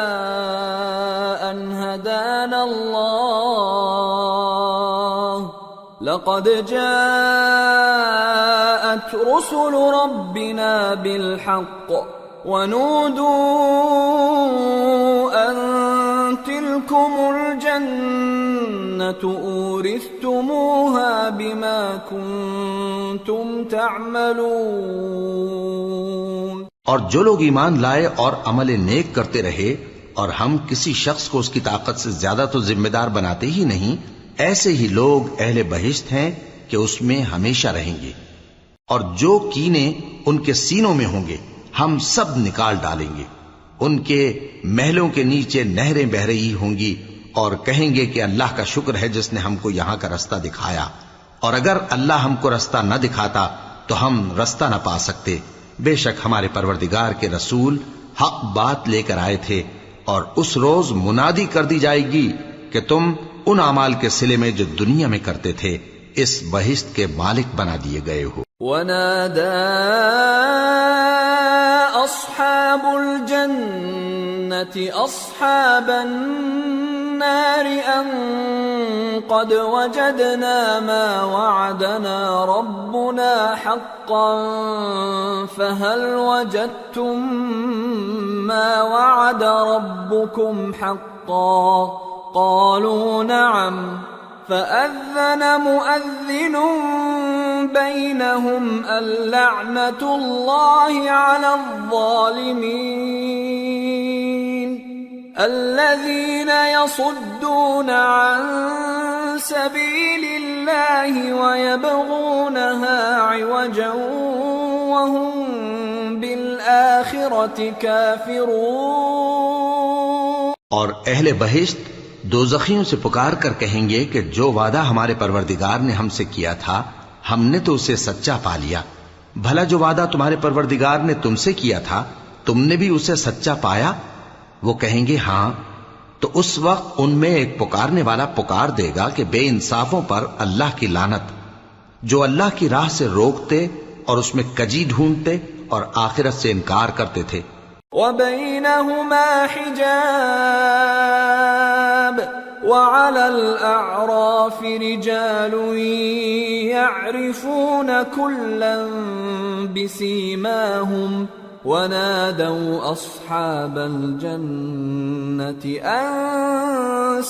أن هدانا الله لقد جاءت رسل ربنا بالحق ونودوا أن تلكم الجنة الجنة أورثتموها بما كنتم تعملون. اور جو لوگ ایمان لائے اور عمل نیک کرتے رہے اور ہم کسی شخص کو اس کی طاقت سے زیادہ تو ذمہ دار بناتے ہی نہیں، ایسے ہی لوگ اہل بہشت ہیں کہ اس میں ہمیشہ رہیں گے. اور جو کینے ان کے سینوں میں ہوں گے ہم سب نکال ڈالیں گے. ان کے محلوں کے نیچے نہریں بہ رہی ہوں گی اور کہیں گے کہ اللہ کا شکر ہے جس نے ہم کو یہاں کا رستہ دکھایا، اور اگر اللہ ہم کو رستہ نہ دکھاتا تو ہم رستہ نہ پا سکتے. بے شک ہمارے پروردگار کے رسول حق بات لے کر آئے تھے، اور اس روز منادی کر دی جائے گی کہ تم ان اعمال کے صلے میں جو دنیا میں کرتے تھے اس بہشت کے مالک بنا دیے گئے ہو. وَنَادَى أَصْحَابُ الْجَنَّةِ أَصْحَابَ النَّارِ أَن قَدْ وَجَدْنَا مَا وَعَدَنَا رَبُّنَا حَقًّا فَهَلْ وَجَدتُّم مَّا وَعَدَ رَبُّكُمْ حَقًّا قَالُوا نَعَمْ فَأَذَّنَ مُؤَذِّنٌ بَيْنَهُمْ اللَّعْنَةُ اللَّهِ عَلَى الظَّالِمِينَ الَّذِينَ يَصُدُّونَ عَن سَبِيلِ اللَّهِ وَيَبْغُونَهَا عِوَجًا وَهُمْ بِالْآخِرَةِ كَافِرُونَ. اور اہل بہشت دوزخیوں سے پکار کر کہیں گے کہ جو وعدہ ہمارے پروردگار نے ہم سے کیا تھا ہم نے تو اسے سچا پا لیا. بھلا جو وعدہ تمہارے پروردگار نے تم سے کیا تھا تم نے بھی اسے سچا پایا؟ وہ کہیں گے ہاں. تو اس وقت ان میں ایک پکارنے والا پکار دے گا کہ بے انصافوں پر اللہ کی لعنت، جو اللہ کی راہ سے روکتے اور اس میں کجی ڈھونڈتے اور آخرت سے انکار کرتے تھے. وَبَيْنَهُمَا حِجَابٌ وَعَلَى الْأَعْرَافِ رِجَالٌ يَعْرِفُونَ كُلًّا بِسِيمَاهُمْ وَنَادَوْا أَصْحَابَ الْجَنَّةِ أَن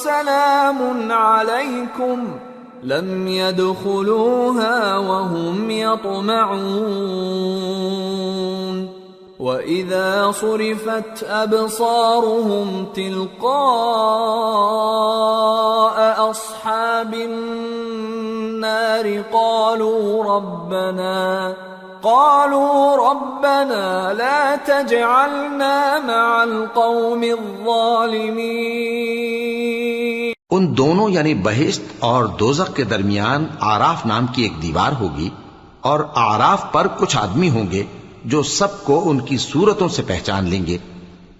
سَلَامٌ عَلَيْكُمْ لَمْ يَدْخُلُوهَا وَهُمْ يَطْمَعُونَ. وَإِذَا صُرِفَتْ أَبْصَارُهُمْ تِلْقَاءَ أَصْحَابِ النَّارِ قَالُوا رَبَّنَا لَا تَجْعَلْنَا مَعَ الْقَوْمِ الظَّالِمِينَ. ان دونوں یعنی بہشت اور دوزخ کے درمیان آراف نام کی ایک دیوار ہوگی، اور آراف پر کچھ آدمی ہوں گے جو سب کو ان کی صورتوں سے پہچان لیں گے،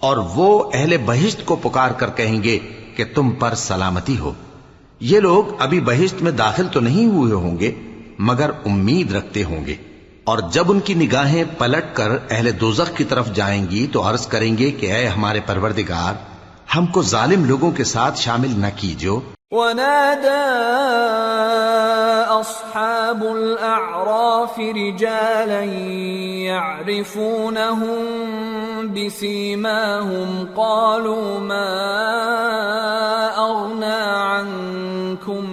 اور وہ اہل بہشت کو پکار کر کہیں گے کہ تم پر سلامتی ہو. یہ لوگ ابھی بہشت میں داخل تو نہیں ہوئے ہوں گے مگر امید رکھتے ہوں گے. اور جب ان کی نگاہیں پلٹ کر اہل دوزخ کی طرف جائیں گی تو عرض کریں گے کہ اے ہمارے پروردگار، ہم کو ظالم لوگوں کے ساتھ شامل نہ کیجو. وَنَادَى أَصْحَابُ الْأَعْرَافِ رِجَالًا يَعْرِفُونَهُم بِسِيمَاهُمْ قَالُوا مَا أَغْنَى عَنكُمْ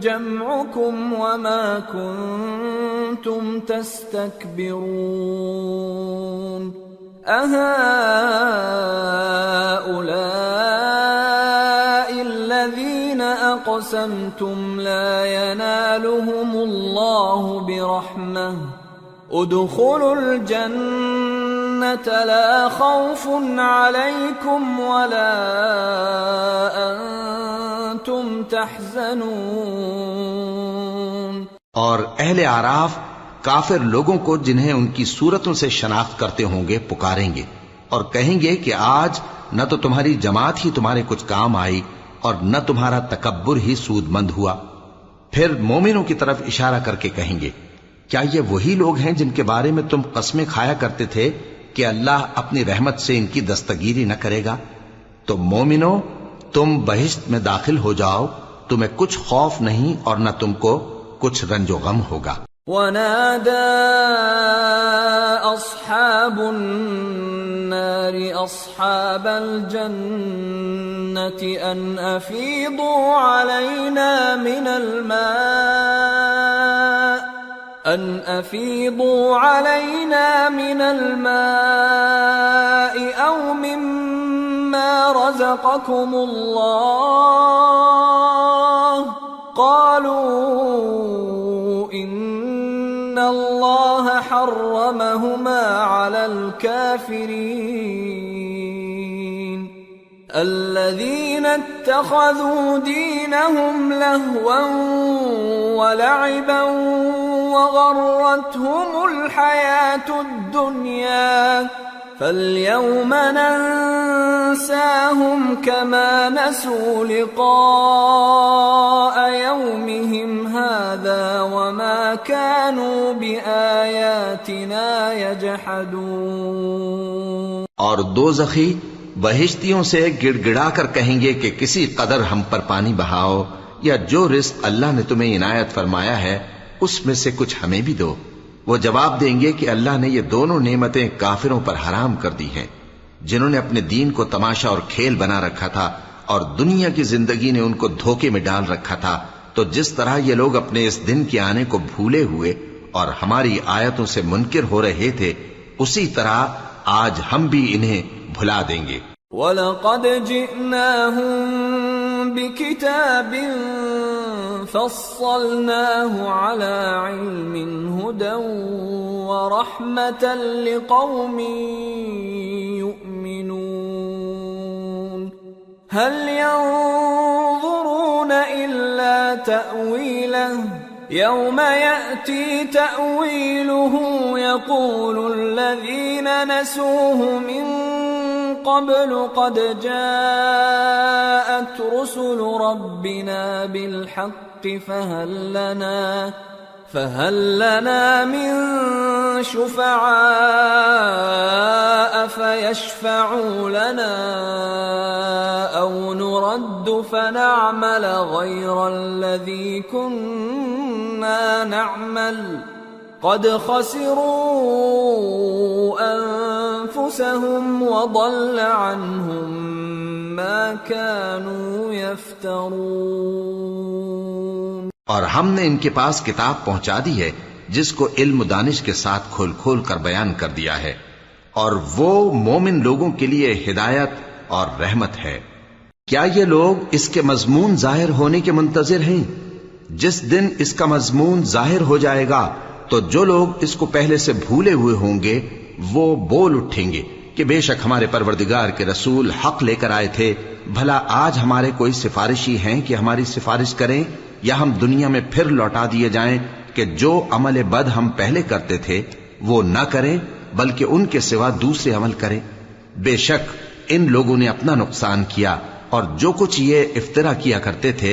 جَمْعُكُمْ وَمَا كُنتُمْ تَسْتَكْبِرُونَ أَهَؤُلَاءِ الَّذِينَ أَقْسَمْتُمْ لَا يَنَالُهُمُ اللَّهُ بِرَحْمَةٍ ادْخُلُوا الْجَنَّةَ لَا خَوْفٌ عَلَيْكُمْ وَلَا أَنْتُمْ تَحْزَنُونَ. اور اہل اعراف کافر لوگوں کو جنہیں ان کی صورتوں سے شناخت کرتے ہوں گے پکاریں گے اور کہیں گے کہ آج نہ تو تمہاری جماعت ہی تمہارے کچھ کام آئی اور نہ تمہارا تکبر ہی سود مند ہوا. پھر مومنوں کی طرف اشارہ کر کے کہیں گے کیا یہ وہی لوگ ہیں جن کے بارے میں تم قسمیں کھایا کرتے تھے کہ اللہ اپنی رحمت سے ان کی دستگیری نہ کرے گا؟ تو مومنوں، تم بہشت میں داخل ہو جاؤ، تمہیں کچھ خوف نہیں اور نہ تم کو کچھ رنج و غم ہوگا. ونادى أصحاب النار أصحاب الجنة أن أفيضوا علينا من الماء أو مما رزقكم الله قالوا إن الله حرمهما على الكافرين الذين اتخذوا دينهم لهوا ولعبا وغرتهم الحياة الدنيا فاليوم ننساهم كما نسوا لقاء يومهم هذا وما كانوا بآياتنا يجحدون. اور دوزخی بہشتیوں سے گڑ گڑا کر کہیں گے کہ کسی قدر ہم پر پانی بہاؤ یا جو رزق اللہ نے تمہیں عنایت فرمایا ہے اس میں سے کچھ ہمیں بھی دو. وہ جواب دیں گے کہ اللہ نے یہ دونوں نعمتیں کافروں پر حرام کر دی ہیں جنہوں نے اپنے دین کو تماشا اور کھیل بنا رکھا تھا اور دنیا کی زندگی نے ان کو دھوکے میں ڈال رکھا تھا. تو جس طرح یہ لوگ اپنے اس دن کے آنے کو بھولے ہوئے اور ہماری آیتوں سے منکر ہو رہے تھے اسی طرح آج ہم بھی انہیں بھلا دیں گے. وَلَقَدْ جِئْنَاهُمْ بِكِتَابٍ فَصَّلْنَاهُ عَلَى عِلْمٍ هُدًى وَرَحْمَةً لِقَوْمٍ يُؤْمِنُونَ هَلْ يَنظُرُونَ إِلَّا تَأْوِيلَهُ يَوْمَ يَأْتِي تَأْوِيلُهُ يَقُولُ الَّذِينَ نَسُوهُ مِن قبل قد جاءت رسل ربنا بالحق فهل لنا من شفعاء فيشفعوا لنا أو نرد فنعمل غير الذي كنا نعمل قد خسروا أنفسهم وضل عنهم ما كانوا يفترون. اور ہم نے ان کے پاس کتاب پہنچا دی ہے جس کو علم و دانش کے ساتھ کھول کھول کر بیان کر دیا ہے اور وہ مومن لوگوں کے لیے ہدایت اور رحمت ہے. کیا یہ لوگ اس کے مضمون ظاہر ہونے کے منتظر ہیں؟ جس دن اس کا مضمون ظاہر ہو جائے گا تو جو لوگ اس کو پہلے سے بھولے ہوئے ہوں گے وہ بول اٹھیں گے کہ بے شک ہمارے پروردگار کے رسول حق لے کر آئے تھے. بھلا آج ہمارے کوئی سفارشی ہیں کہ ہماری سفارش کریں یا ہم دنیا میں پھر لوٹا دیے جائیں کہ جو عمل بد ہم پہلے کرتے تھے وہ نہ کریں بلکہ ان کے سوا دوسرے عمل کریں. بے شک ان لوگوں نے اپنا نقصان کیا اور جو کچھ یہ افترا کیا کرتے تھے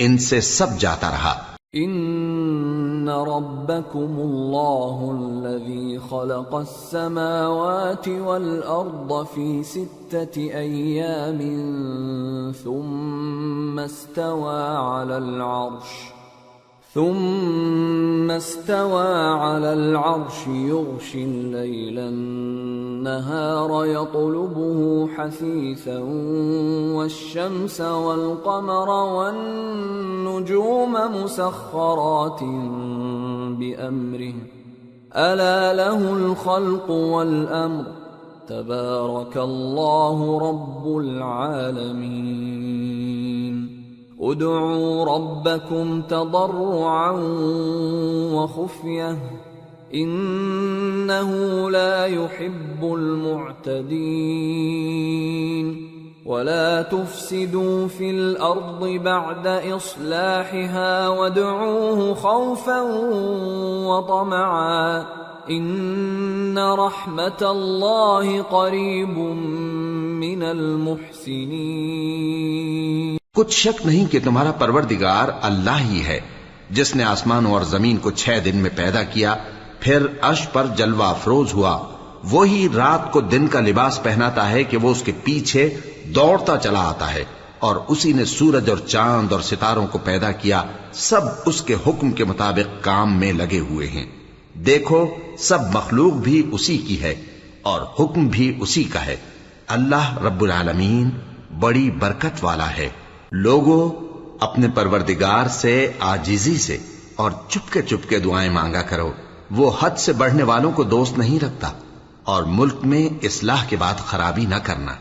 ان سے سب جاتا رہا. ان ربکم اللہ الذی خلق السماوات والارض فی 6 ایام ثم استوى على العرش يغشي الليل النهار يطلبه حثيثا والشمس والقمر والنجوم مسخرات بأمره ألا له الخلق والأمر تبارك الله رب العالمين. ادعوا ربكم تضرعا وخفية إنه لا يحب المعتدين. ولا تفسدوا في الأرض بعد إصلاحها وادعوه خوفا وطمعا إن رحمة الله قريب من المحسنين. کچھ شک نہیں کہ تمہارا پروردگار اللہ ہی ہے جس نے آسمانوں اور زمین کو 6 دن میں پیدا کیا پھر عرش پر جلوہ افروز ہوا. وہی رات کو دن کا لباس پہناتا ہے کہ وہ اس کے پیچھے دوڑتا چلا آتا ہے اور اسی نے سورج اور چاند اور ستاروں کو پیدا کیا، سب اس کے حکم کے مطابق کام میں لگے ہوئے ہیں۔ دیکھو سب مخلوق بھی اسی کی ہے اور حکم بھی اسی کا ہے۔ اللہ رب العالمین بڑی برکت والا ہے۔ لوگوں اپنے پروردگار سے عاجزی سے اور چپکے دعائیں مانگا کرو، وہ حد سے بڑھنے والوں کو دوست نہیں رکھتا، اور ملک میں اصلاح کے بعد خرابی نہ کرنا،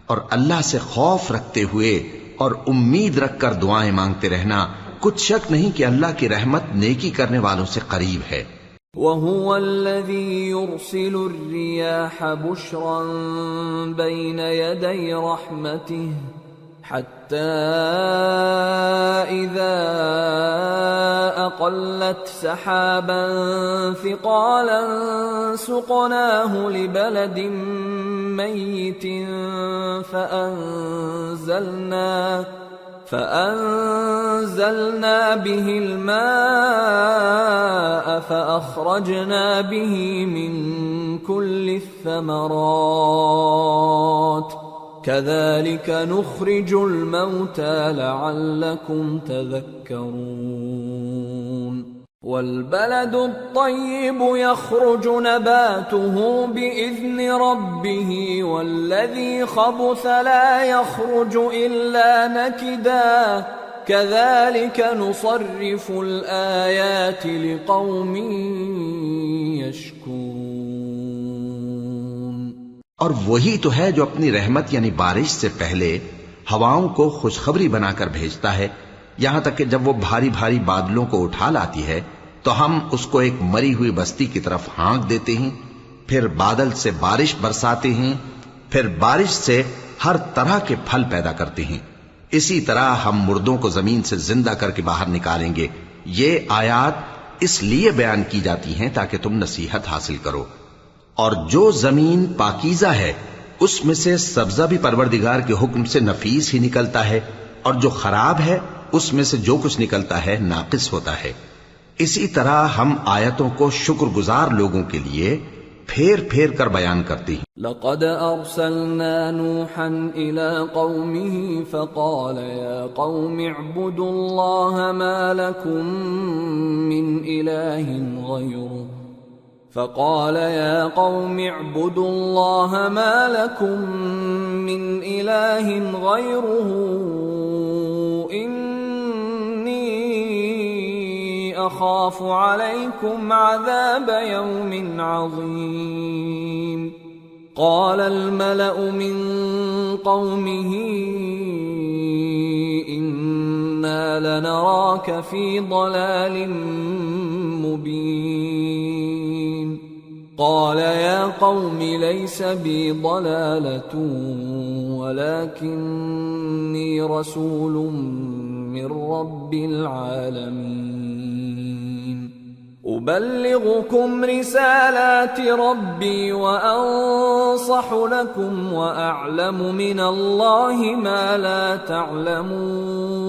اور اللہ سے خوف رکھتے ہوئے اور امید رکھ کر دعائیں مانگتے رہنا، کچھ شک نہیں کہ اللہ کی رحمت نیکی کرنے والوں سے قریب ہے۔ وَهُوَ الَّذِي يُرْسِلُ الرِّيَاحَ بُشْرًا بَيْنَ يَدَيْ رَحْمَتِهِ حَتَّى إِذَا أَقَلَّتْ سَحَابًا ثِقَالًا سُقْنَاهُ لِبَلَدٍ مَّيِّتٍ فأنزلنا به الماء فأخرجنا به من كل الثمرات كذلك نخرج الموتى لعلكم تذكرون والبلد الطيب يخرج نباته بإذن ربه والذي خبث لا يخرج إلا نكدا كذلك نصرف الآيات لقوم يشكرون۔ اور وہی تو ہے جو اپنی رحمت یعنی بارش سے پہلے ہواؤں کو خوشخبری بنا کر بھیجتا ہے، یہاں تک کہ جب وہ بھاری بھاری بادلوں کو اٹھا لاتی ہے تو ہم اس کو ایک مری ہوئی بستی کی طرف ہانک دیتے ہیں، پھر بادل سے بارش برساتے ہیں، پھر بارش سے ہر طرح کے پھل پیدا کرتے ہیں۔ اسی طرح ہم مردوں کو زمین سے زندہ کر کے باہر نکالیں گے۔ یہ آیات اس لیے بیان کی جاتی ہیں تاکہ تم نصیحت حاصل کرو۔ اور جو زمین پاکیزہ ہے اس میں سے سبزہ بھی پروردگار کے حکم سے نفیس ہی نکلتا ہے، اور جو خراب ہے اس میں سے جو کچھ نکلتا ہے ناقص ہوتا ہے۔ اسی طرح ہم آیتوں کو شکر گزار لوگوں کے لیے پھیر پھیر کر بیان کرتے ہیں۔ لقد ارسلنا نوحا الى قومه فقال يا قوم اعبدوا الله ما لكم من اله غيره فقال يا قوم اعبدوا الله ما لكم من اله غيره أخاف عليكم عذاب يوم عظيم قال الملأ من قومه إنا لنراك في ضلال مبين قال يا قوم ليس بي ضلالة ولكني رسول من رب العالمين أبلغكم رسالات ربي وأنصح لكم وأعلم من الله ما لا تعلمون۔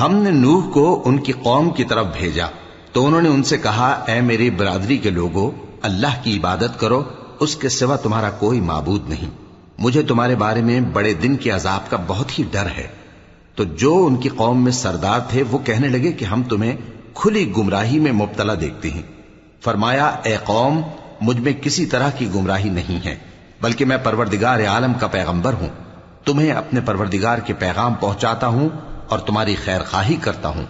ہم نے نوح کو ان کی قوم کی طرف بھیجا تو انہوں نے ان سے کہا، اے میری برادری کے لوگو، اللہ کی عبادت کرو، اس کے سوا تمہارا کوئی معبود نہیں۔ مجھے تمہارے بارے میں بڑے دن کے عذاب کا بہت ہی ڈر ہے۔ تو جو ان کی قوم میں سردار تھے وہ کہنے لگے کہ ہم تمہیں کھلی گمراہی میں مبتلا دیکھتے ہیں۔ فرمایا، اے قوم، مجھ میں کسی طرح کی گمراہی نہیں ہے، بلکہ میں پروردگار عالم کا پیغمبر ہوں، تمہیں اپنے پروردگار کے پیغام پہنچاتا ہوں اور تمہاری خیر خواہی کرتا ہوں،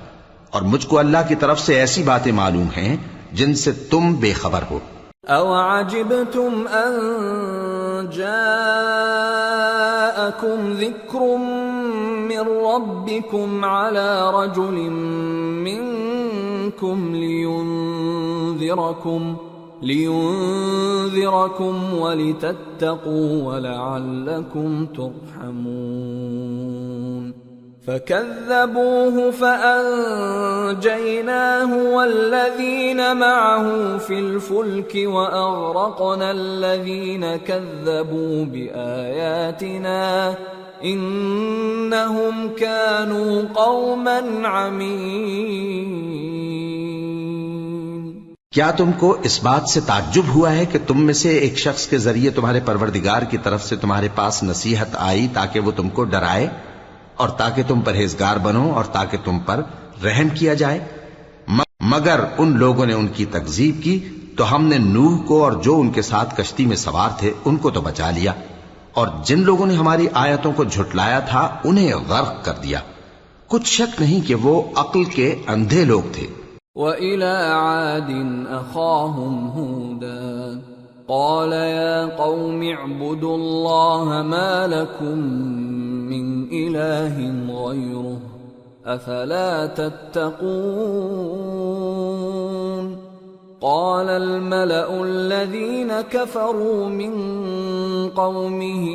اور مجھ کو اللہ کی طرف سے ایسی باتیں معلوم ہیں جن سے تم بے خبر ہو۔ أَوَعَجِبْتُمْ أَن جَاءَكُمْ ذِكْرٌ مِّن رَّبِّكُمْ عَلَى رَجُلٍ مِّنكُمْ لِيُنذِرَكُمْ وَلِتَتَّقُوا وَلَعَلَّكُمْ تُرْحَمُونَ فَكَذَّبُوهُ فَأَنجَيْنَاهُ وَالَّذِينَ مَعَهُ فِي الْفُلْكِ وَأَغْرَقْنَا الَّذِينَ كَذَّبُوا بِآيَاتِنَا إِنَّهُمْ كَانُوا قَوْمًا عَمِينَ۔ کیا تم کو اس بات سے تعجب ہوا ہے کہ تم میں سے ایک شخص کے ذریعے تمہارے پروردگار کی طرف سے تمہارے پاس نصیحت آئی تاکہ وہ تم کو ڈرائے؟ اور تاکہ تم پرہیزگار بنو اور تاکہ تم پر رحم کیا جائے. مگر ان لوگوں نے ان کی تکذیب کی تو ہم نے نوح کو اور جو ان کے ساتھ کشتی میں سوار تھے ان کو تو بچا لیا، اور جن لوگوں نے ہماری آیتوں کو جھٹلایا تھا انہیں غرق کر دیا. کچھ شک نہیں کہ وہ عقل کے اندھے لوگ تھے. وَإِلَى عَادٍ أَخَاهُمْ هُودًا قَالَ يَا قَوْمِ اعْبُدُوا اللَّهَ مَا لَكُمْ مِنْ إِلَٰهٍ غَيْرُهُ أَفَلَا تَتَّقُونَ. قال الملأ الذين كفروا من قومه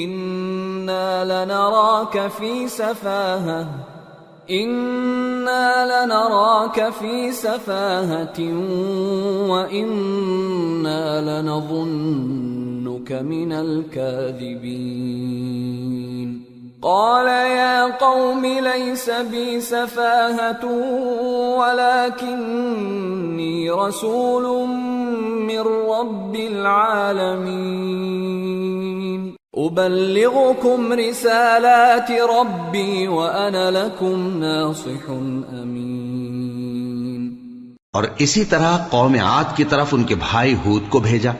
إنا لنراك في سفاهة وإنا لنظنك من الكاذبين. قال يا قوم ليس بي سفاهة ولكني رسول من رب العالمين أبلغكم رسالات ربي وأنا لكم ناصح أمين. اور اسی طرح قوم عاد کی طرف ان کے بھائی ہود کو بھیجا.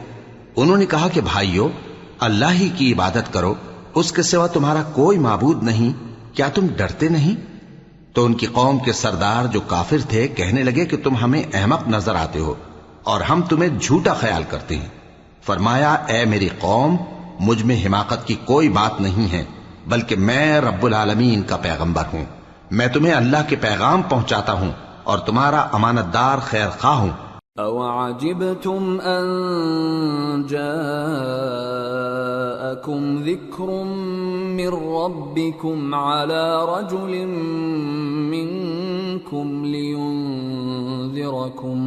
انہوں نے کہا کہ بھائیو، اللہ ہی کی عبادت کرو، اس کے سوا تمہارا کوئی معبود نہیں، کیا تم ڈرتے نہیں؟ تو ان کی قوم کے سردار جو کافر تھے کہنے لگے کہ تم ہمیں احمق نظر آتے ہو اور ہم تمہیں جھوٹا خیال کرتے ہیں. فرمایا اے میری قوم، مجھ میں حماقت کی کوئی بات نہیں ہے، بلکہ میں رب العالمین کا پیغمبر ہوں. میں تمہیں اللہ کے پیغام پہنچاتا ہوں اور تمہارا امانت دار خیر خواہ ہوں. أَوَعَجِبْتُمْ أَن جَاءَكُمْ ذِكْرٌ مِّن رَّبِّكُمْ عَلَى رَجُلٍ مِّنكُمْ لِيُنذِرَكُمْ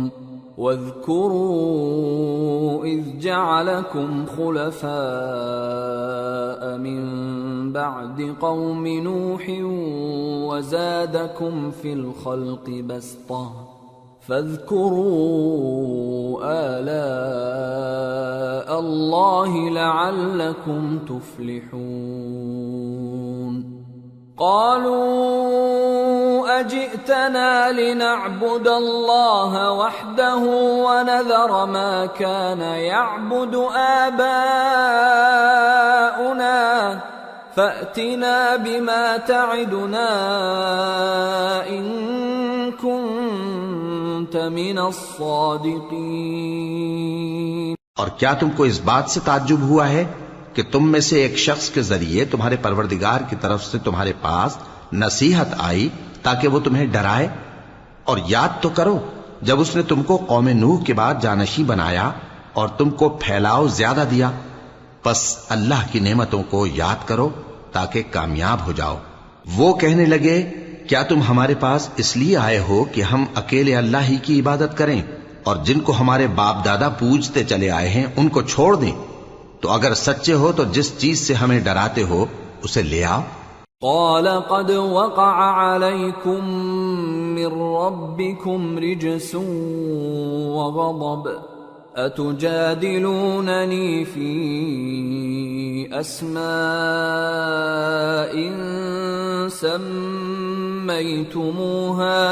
واذكروا إذ جعلكم خلفاء من بعد قوم نوح وزادكم في الخلق بسطة فاذكروا آلاء الله لعلكم تفلحون. قالوا أجئتنا لنعبد الله وحده ونذر ما كان يعبد آباؤنا فأتنا بما تعدنا إن كنت من الصادقين. اور کیا تم کو اس بات سے تعجب ہوا ہے کہ تم میں سے ایک شخص کے ذریعے تمہارے پروردگار کی طرف سے تمہارے پاس نصیحت آئی تاکہ وہ تمہیں ڈرائے؟ اور یاد تو کرو جب اس نے تم کو قوم نوح کے بعد جانشین بنایا اور تم کو پھیلاؤ زیادہ دیا. پس اللہ کی نعمتوں کو یاد کرو تاکہ کامیاب ہو جاؤ. وہ کہنے لگے کیا تم ہمارے پاس اس لیے آئے ہو کہ ہم اکیلے اللہ ہی کی عبادت کریں اور جن کو ہمارے باپ دادا پوجتے چلے آئے ہیں ان کو چھوڑ دیں؟ تو اگر سچے ہو تو جس چیز سے ہمیں ڈراتے ہو اسے لے آؤ. قال قد وقع عليكم من ربكم رجس وغضب أتجادلونني في أسماء سميتموها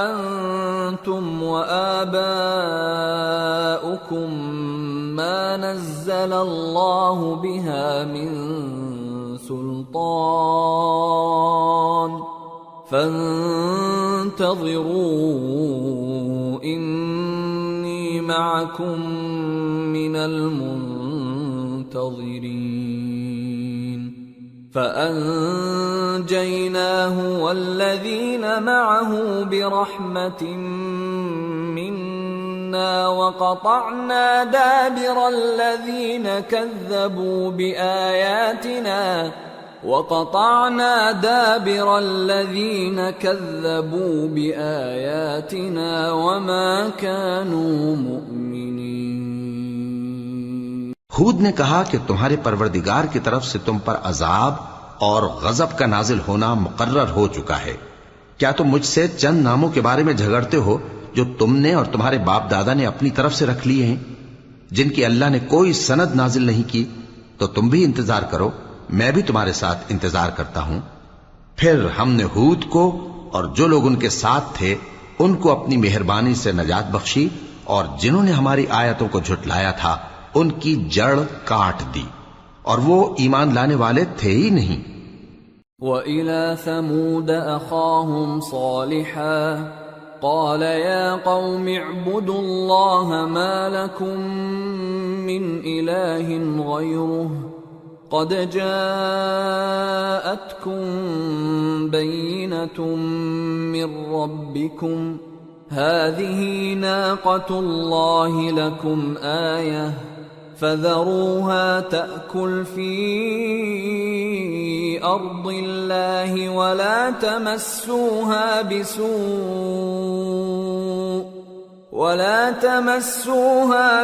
أنتم وآباؤكم ما نزل الله بها من سلطان فانتظروا إني معكم من المنتظرين. فأنجيناه والذين معه برحمة منا وقطعنا دابر الذين كذبوا بآياتنا وما كانوا مؤمنين. ہود نے کہا کہ تمہارے پروردگار کی طرف سے تم پر عذاب اور غضب کا نازل ہونا مقرر ہو چکا ہے. کیا تم مجھ سے چند ناموں کے بارے میں جھگڑتے ہو جو تم نے اور تمہارے باپ دادا نے اپنی طرف سے رکھ لیے ہیں؟ جن کی اللہ نے کوئی سند نازل نہیں کی، تو تم بھی انتظار کرو، میں بھی تمہارے ساتھ انتظار کرتا ہوں۔ پھر ہم نے ہود کو اور جو لوگ ان کے ساتھ تھے ان کو اپنی مہربانی سے نجات بخشی، اور جنہوں نے ہماری آیتوں کو جھٹلایا تھا ان کی جڑ کاٹ دی، اور وہ ایمان لانے والے تھے ہی نہیں۔ وَإِلَى ثَمُودَ أَخَاهُمْ صَالِحًا قَالَ يَا قَوْمِ اعْبُدُوا اللَّهَ مَا لَكُمْ مِنْ إِلَٰهٍ غَيْرُهُ قَدْ جَاءَتْكُمْ بَيِّنَةٌ مِّن رَّبِّكُمْ هَٰذِهِ نَاقَةُ اللَّهِ لَكُمْ آيَةً فَذَرُوهَا تَأْكُلْ فِي أَرْضِ اللَّهِ وَلَا تَمَسُّوهَا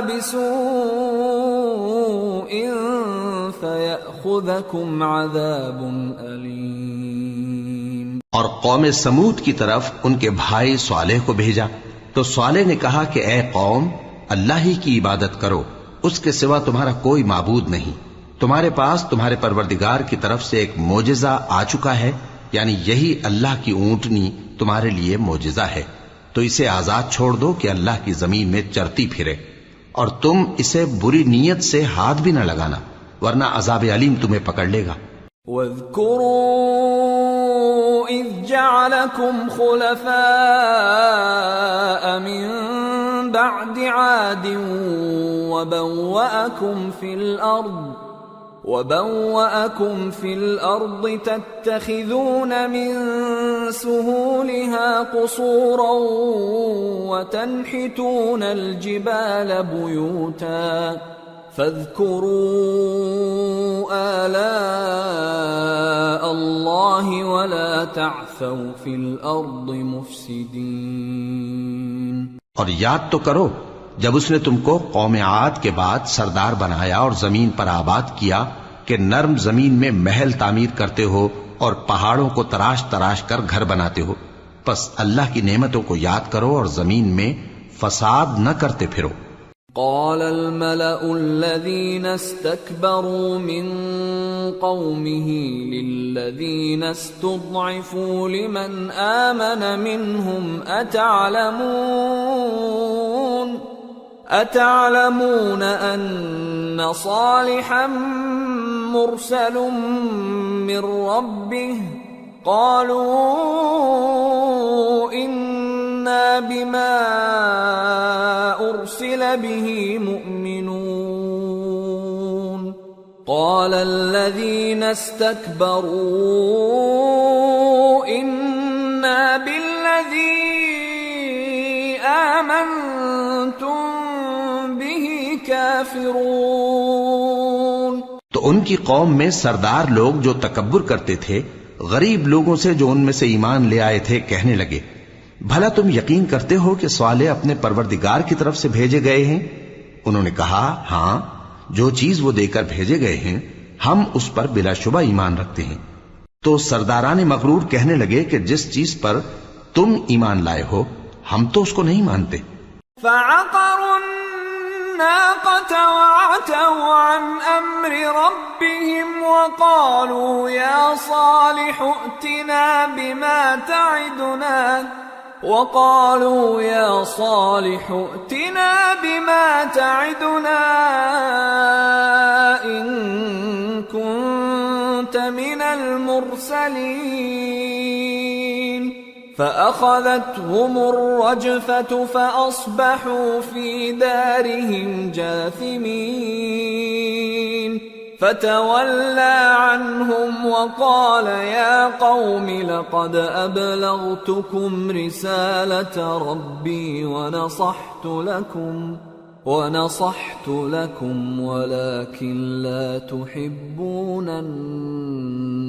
بِسُوءٍ فَيَأْخُذَكُمْ عَذَابٌ أَلِيمٌ۔ اور قوم سمود کی طرف ان کے بھائی صالح کو بھیجا تو صالح نے کہا کہ اے قوم، اللہ ہی کی عبادت کرو، اس کے سوا تمہارا کوئی معبود نہیں۔ تمہارے پاس تمہارے پروردگار کی طرف سے ایک معجزہ آ چکا ہے، یعنی یہی اللہ کی اونٹنی تمہارے لیے معجزہ ہے، تو اسے آزاد چھوڑ دو کہ اللہ کی زمین میں چرتی پھرے، اور تم اسے بری نیت سے ہاتھ بھی نہ لگانا، ورنہ عذاب علیم تمہیں پکڑ لے گا۔ وَاذْكُرُوا إِذْ جَعَلَكُمْ خُلَفَاءَ مِن بَعْدِ عَادٍ وَبَوَّأَكُمْ فِي الْأَرْضِ تَتَّخِذُونَ مِن سُهُولِهَا قُصُورًا وَتَنْحِتُونَ الْجِبَالَ بُيُوتًا فَاذْكُرُوا آلَاءَ اللَّهِ وَلَا تَعْثَوْا فِي الْأَرْضِ مُفْسِدِينَ۔ اور یاد تو کرو جب اس نے تم کو قوم عاد کے بعد سردار بنایا اور زمین پر آباد کیا کہ نرم زمین میں محل تعمیر کرتے ہو اور پہاڑوں کو تراش تراش کر گھر بناتے ہو، پس اللہ کی نعمتوں کو یاد کرو اور زمین میں فساد نہ کرتے پھرو۔ قال الملأ الذين استكبروا من قومه للذين استضعفوا لمن آمن منهم أتعلمون أن صالحا مرسل من ربه قالوا إنا بما أرسل به مؤمنون قال الذين استكبروا إنا بالذي آمنتم به كافرون۔ تو ان کی قوم میں سردار لوگ جو تکبر کرتے تھے غریب لوگوں سے جو ان میں سے ایمان لے آئے تھے کہنے لگے، بھلا تم یقین کرتے ہو کہ صالح اپنے پروردگار کی طرف سے بھیجے گئے ہیں؟ انہوں نے کہا ہاں، جو چیز وہ دے کر بھیجے گئے ہیں ہم اس پر بلا شبہ ایمان رکھتے ہیں۔ تو سرداران مغرور کہنے لگے کہ جس چیز پر تم ایمان لائے ہو ہم تو اس کو نہیں مانتے۔ فعقروا الناقة وعتوا عن أمر ربهم وقالوا يا صالح ائتنا بما تعدنا إن كنت من المرسلين فأخذتهم الرجفة فأصبحوا في دارهم جاثمين فتولى عنهم وقال يا قوم لقد أبلغتكم رسالة ربي ونصحت لكم ولكن لا تحبون الناصحين۔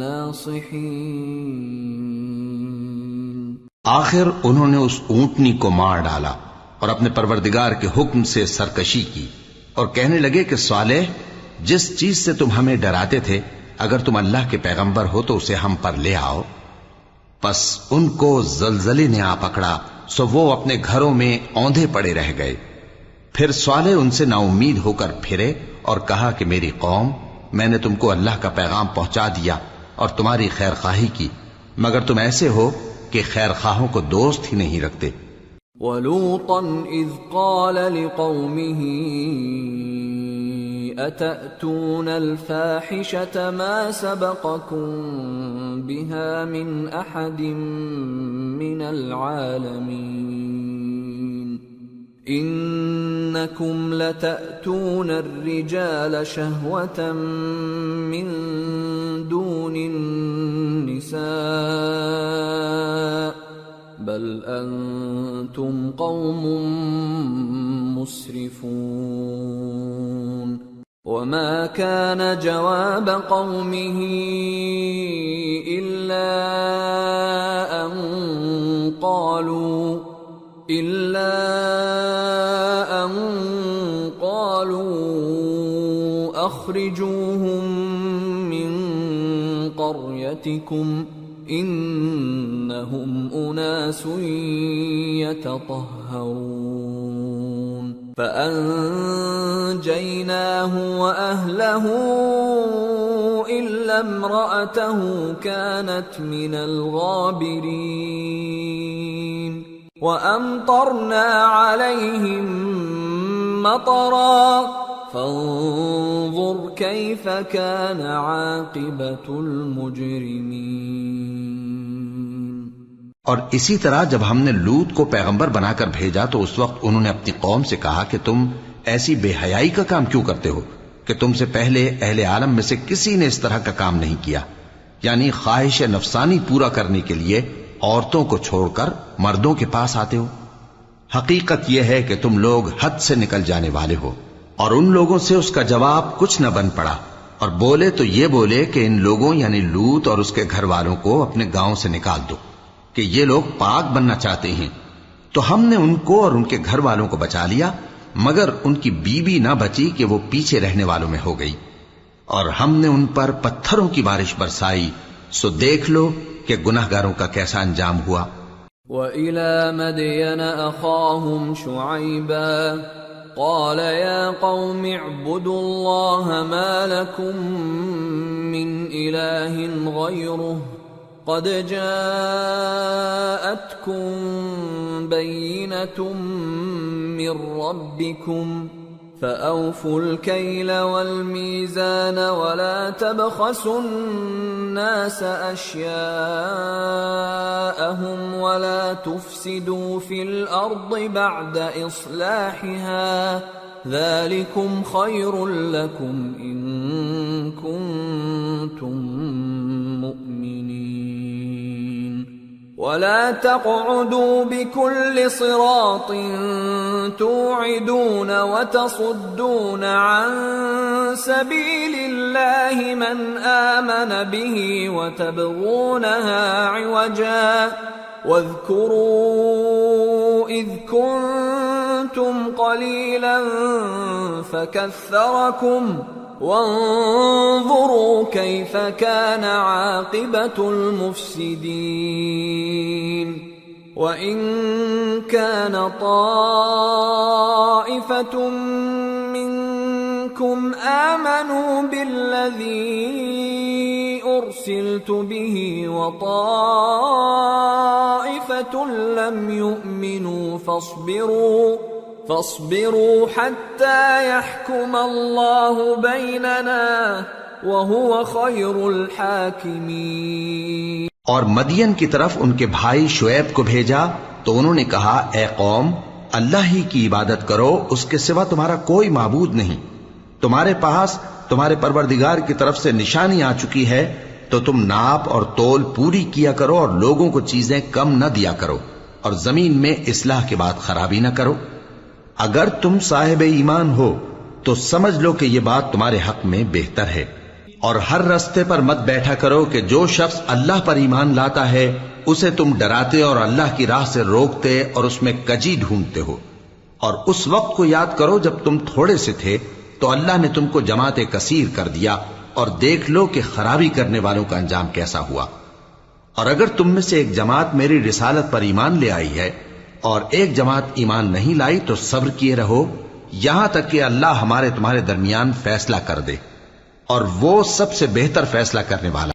آخر انہوں نے اس اونٹنی کو مار ڈالا اور اپنے پروردگار کے حکم سے سرکشی کی اور کہنے لگے کہ صالح، جس چیز سے تم ہمیں ڈراتے تھے اگر تم اللہ کے پیغمبر ہو تو اسے ہم پر لے آؤ۔ پس ان کو زلزلے نے آ پکڑا، سو وہ اپنے گھروں میں اوندھے پڑے رہ گئے۔ پھر صالح ان سے نا امید ہو کر پھرے اور کہا کہ میری قوم، میں نے تم کو اللہ کا پیغام پہنچا دیا اور تمہاری خیر خواہی کی، مگر تم ایسے ہو کہ خیر خواہوں کو دوست ہی نہیں رکھتے۔ وَلُوطًا إِذْ قَالَ لِقَوْمِهِ أَتَأْتُونَ الْفَاحِشَةَ مَا سَبَقَكُم بِهَا مِنْ أَحَدٍ مِّنَ الْعَالَمِينَ إِنَّكُمْ لَتَأْتُونَ الرِّجَالَ شَهْوَةً مِّن دُونِ النِّسَاءِ بل أنتم قوم مسرفون وما كان جواب قومه إلا أن قالوا أخرجوهم من قريتكم إنهم أناس يتطهرون فأنجيناه وأهله إلا امرأته كانت من الغابرين وأمطرنا عليهم مطرا فانظر كيف كان عاقبة المجرمين۔ اور اسی طرح جب ہم نے لوط کو پیغمبر بنا کر بھیجا تو اس وقت انہوں نے اپنی قوم سے کہا کہ تم ایسی بے حیائی کا کام کیوں کرتے ہو کہ تم سے پہلے اہل عالم میں سے کسی نے اس طرح کا کام نہیں کیا، یعنی خواہش نفسانی پورا کرنے کے لیے عورتوں کو چھوڑ کر مردوں کے پاس آتے ہو۔ حقیقت یہ ہے کہ تم لوگ حد سے نکل جانے والے ہو۔ اور ان لوگوں سے اس کا جواب کچھ نہ بن پڑا، اور بولے تو یہ بولے کہ ان لوگوں یعنی لوط اور اس کے گھر والوں کو اپنے گاؤں سے نکال دو کہ یہ لوگ پاک بننا چاہتے ہیں۔ تو ہم نے ان کو اور ان کے گھر والوں کو بچا لیا، مگر ان کی بیوی نہ بچی کہ وہ پیچھے رہنے والوں میں ہو گئی، اور ہم نے ان پر پتھروں کی بارش برسائی، سو دیکھ لو کہ گناہگاروں کا کیسا انجام ہوا۔ وَإِلَى مَدْيَنَ أَخَاهُمْ شُعَيْبًا قال يا قوم اعبدوا الله ما لكم من إله غيره قد جاءتكم بينة من ربكم فأوفوا الكيل والميزان ولا تبخسوا الناس أشياءهم ولا تفسدوا في الأرض بعد إصلاحها ذلكم خير لكم إن كنتم مؤمنين ولا تقعدوا بكل صراط توعدون وتصدون عن سبيل الله من آمن به وتبغونها عوجا واذكروا إذ كنتم قليلا فكثركم وانظروا كيف كان عاقبة المفسدين وإن كان طائفة منكم آمنوا بالذي أرسلت به وطائفة لم يؤمنوا فاصبروا حتى يحكم الله بيننا وهو خير الحاكمين۔ اور مدین کی طرف ان کے بھائی شعیب کو بھیجا تو انہوں نے کہا اے قوم اللہ ہی کی عبادت کرو، اس کے سوا تمہارا کوئی معبود نہیں، تمہارے پاس تمہارے پروردگار کی طرف سے نشانی آ چکی ہے تو تم ناپ اور تول پوری کیا کرو اور لوگوں کو چیزیں کم نہ دیا کرو اور زمین میں اصلاح کے بعد خرابی نہ کرو۔ اگر تم صاحب ایمان ہو تو سمجھ لو کہ یہ بات تمہارے حق میں بہتر ہے، اور ہر رستے پر مت بیٹھا کرو کہ جو شخص اللہ پر ایمان لاتا ہے اسے تم ڈراتے اور اللہ کی راہ سے روکتے اور اس میں کجی ڈھونڈتے ہو۔ اور اس وقت کو یاد کرو جب تم تھوڑے سے تھے تو اللہ نے تم کو جماعت کثیر کر دیا، اور دیکھ لو کہ خرابی کرنے والوں کا انجام کیسا ہوا۔ اور اگر تم میں سے ایک جماعت میری رسالت پر ایمان لے آئی ہے اور ایک جماعت ایمان نہیں لائی تو صبر کیے رہو، یہاں تک کہ اللہ ہمارے تمہارے درمیان فیصلہ کر دے، اور وہ سب سے بہتر فیصلہ کرنے والا